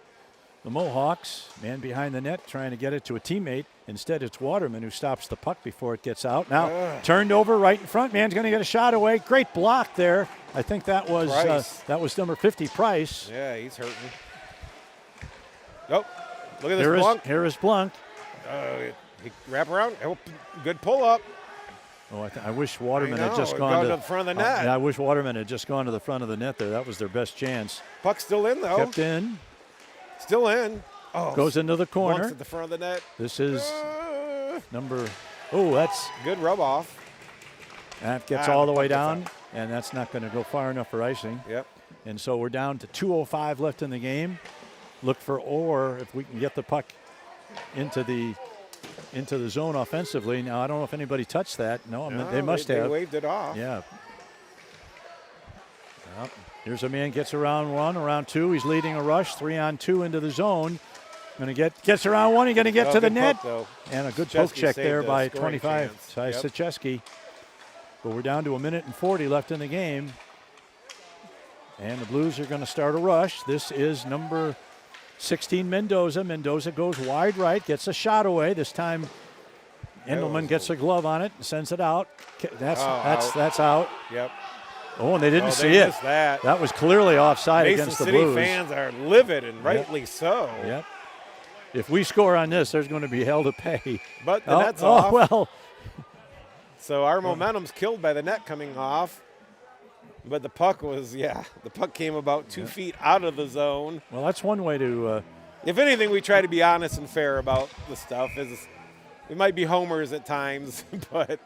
S1: the Mohawks. Man behind the net trying to get it to a teammate. Instead, it's Waterman who stops the puck before it gets out. Now turned over right in front. Man's going to get a shot away. Great block there. I think that was number 50, Price.
S2: Yeah, he's hurting. Oh, look at this Blunk.
S1: Here is Blunk.
S2: He wrap around. Oh, good pull up.
S1: Oh, I wish Waterman had just gone to
S2: the front of the net.
S1: I wish Waterman had just gone to the front of the net there. That was their best chance.
S2: Puck's still in, though.
S1: Kept in.
S2: Still in. Oh,
S1: goes into the corner.
S2: Once at the front of the net.
S1: This is number. Oh, that's
S2: good rub off.
S1: That gets all the way down, and that's not going to go far enough for icing.
S2: Yep.
S1: And so we're down to 2:05 left in the game. Look for Orr if we can get the puck into the zone offensively. Now I don't know if anybody touched that. No, they must have.
S2: They waved it off.
S1: Yeah. Well, here's a man gets around one, around two. He's leading a rush, 3-on-2 into the zone. Gets around one. He's going to get to the net. And a good poke check there by 25, Tchesky. But we're down to 1:40 left in the game. And the Blues are going to start a rush. This is number 16 Mendoza. Mendoza goes wide right, gets a shot away. This time Endelman gets a glove on it and sends it out. That's out.
S2: Yep.
S1: Oh, and they didn't see
S2: they
S1: it.
S2: missed that.
S1: That was clearly offside
S2: Mason
S1: against the
S2: City
S1: Blues.
S2: fans are livid, and rightly so.
S1: Yep. If we score on this, there's going to be hell to pay.
S2: But the net's off.
S1: Well.
S2: So our momentum's killed by the net coming off. But the puck the puck came about 2 feet out of the zone.
S1: Well, that's one way to.
S2: If anything, we try to be honest and fair about the stuff. We might be homers at times, but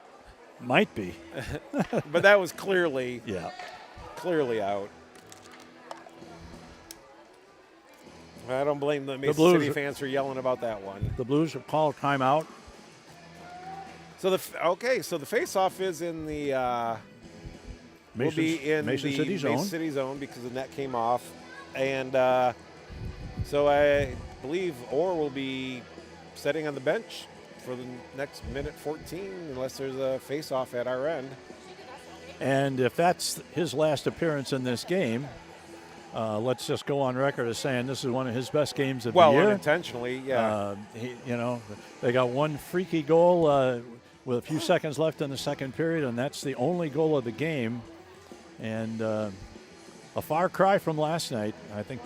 S1: Might be.
S2: but that was clearly out. I don't blame the Mason City fans for yelling about that one.
S1: The Blues have called timeout.
S2: So the face-off is in the will be in
S1: Mason
S2: the
S1: City zone.
S2: Mason City zone because the net came off, and so I believe Orr will be sitting on the bench for the next minute 14 unless there's a face-off at our end.
S1: And if that's his last appearance in this game, let's just go on record as saying this is one of his best games of the year.
S2: Well, unintentionally, yeah.
S1: They got one freaky goal with a few seconds left in the second period, and that's the only goal of the game. And a far cry from last night. I think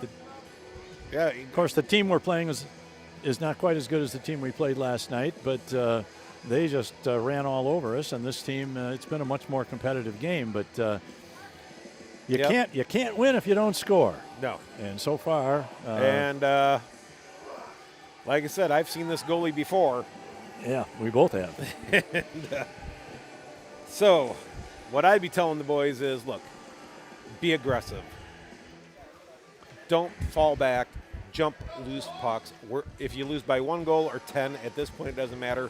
S1: that, of course, the team we're playing is not quite as good as the team we played last night, but they just ran all over us. And this team, it's been a much more competitive game, but you can't win if you don't score.
S2: No.
S1: And so far,
S2: like I said, I've seen this goalie before.
S1: Yeah, we both have.
S2: So, what I'd be telling the boys is, look, be aggressive. Don't fall back. Jump loose pucks. If you lose by 1 goal or 10, at this point it doesn't matter.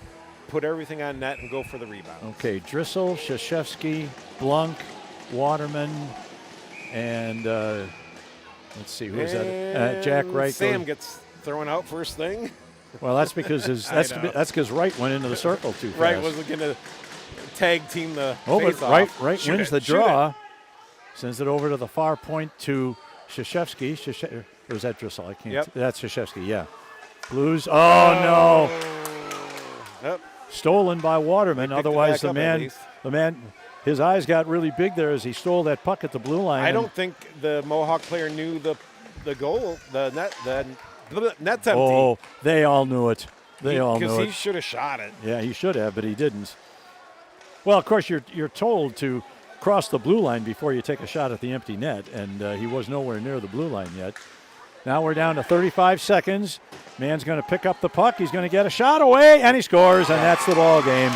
S2: Put everything on net and go for the rebound.
S1: Okay, Drissel, Krzyzewski, Blunk, Waterman, and let's see, who is that? Jack Wright.
S2: Sam gets thrown out first thing.
S1: Well, that's because that's because Wright went into the circle too fast.
S2: Wright wasn't going to tag team the
S1: but
S2: face-off.
S1: Wright wins the draw, sends it over to the far point to Krzyzewski. Or was that Drissel? I can't.
S2: Yep.
S1: That's Krzyzewski. Yeah. Blues. Oh no!
S2: Yep.
S1: Stolen by Waterman. Otherwise, the man, his eyes got really big there as he stole that puck at the blue line.
S2: I don't think the Mohawk player knew the goal, the net's empty.
S1: Oh, they all knew it. They all knew it.
S2: Because he should have shot it.
S1: Yeah, he should have, but he didn't. Well, of course, you're told to cross the blue line before you take a shot at the empty net, and he was nowhere near the blue line yet. Now we're down to 35 seconds. Man's going to pick up the puck. He's going to get a shot away, and he scores, and that's the ball game.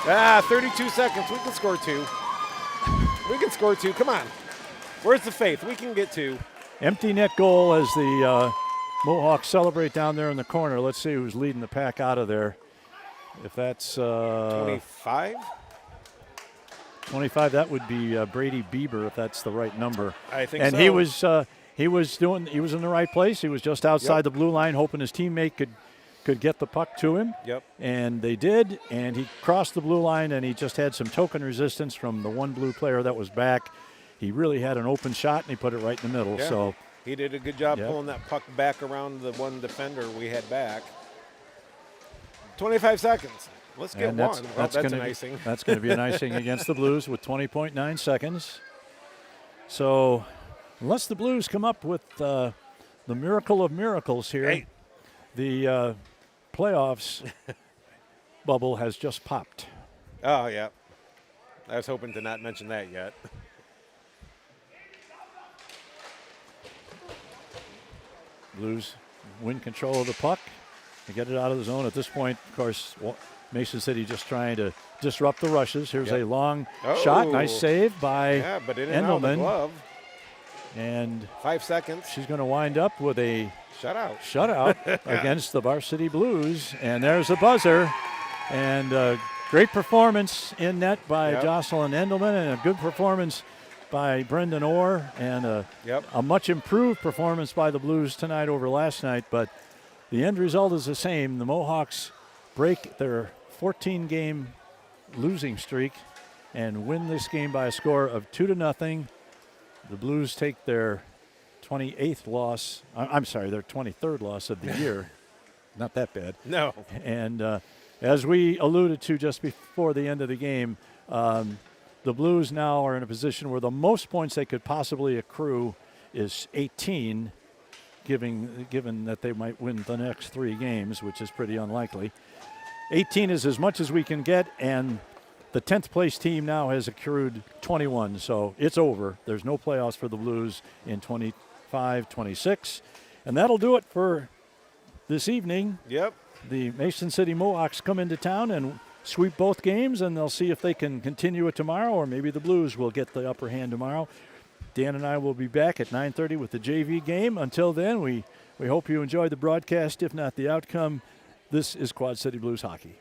S2: 32 seconds. We can score 2. We can score 2. Come on. Where's the faith? We can get 2.
S1: Empty net goal as the Mohawks celebrate down there in the corner. Let's see who's leading the pack out of there. If that's
S2: 25?
S1: 25, that would be Brady Bieber, if that's the right number.
S2: I think
S1: and
S2: so.
S1: he was in the right place. He was just outside the blue line, hoping his teammate could get the puck to him.
S2: Yep.
S1: And they did, and he crossed the blue line, and he just had some token resistance from the one blue player that was back. He really had an open shot, and he put it right in the middle.
S2: Yeah.
S1: So
S2: he did a good job pulling that puck back around the one defender we had back. 25 seconds. Let's get
S1: and
S2: one.
S1: That's
S2: an icing.
S1: That's going to be an icing against the Blues with 20.9 seconds. So unless the Blues come up with the miracle of miracles here, the playoffs bubble has just popped.
S2: Oh, yeah. I was hoping to not mention that yet.
S1: Blues win control of the puck. They get it out of the zone. At this point, of course, Mason City just trying to disrupt the rushes. Here's a long shot. Nice save by
S2: but in and out of the
S1: Endelman.
S2: glove.
S1: And
S2: 5 seconds.
S1: She's going to wind up with a
S2: shutout
S1: against the Varsity Blues. And there's a buzzer. And great performance in net by Jocelyn Endelman, and a good performance by Brendan Orr, and a much improved performance by the Blues tonight over last night. But the end result is the same. The Mohawks break their 14-game losing streak and win this game by a score of 2-0. The Blues take their 28th loss. I'm sorry, their 23rd loss of the year. Not that bad.
S2: No.
S1: And as we alluded to just before the end of the game, the Blues now are in a position where the most points they could possibly accrue is 18, given that they might win the next 3 games, which is pretty unlikely. 18 is as much as we can get, and the 10th place team now has accrued 21, so it's over. There's no playoffs for the Blues in 25, 26. And that'll do it for this evening.
S2: Yep.
S1: The Mason City Mohawks come into town and sweep both games, and they'll see if they can continue it tomorrow, or maybe the Blues will get the upper hand tomorrow. Dan and I will be back at 9:30 with the JV game. Until then, we hope you enjoyed the broadcast, if not the outcome. This is Quad City Blues Hockey.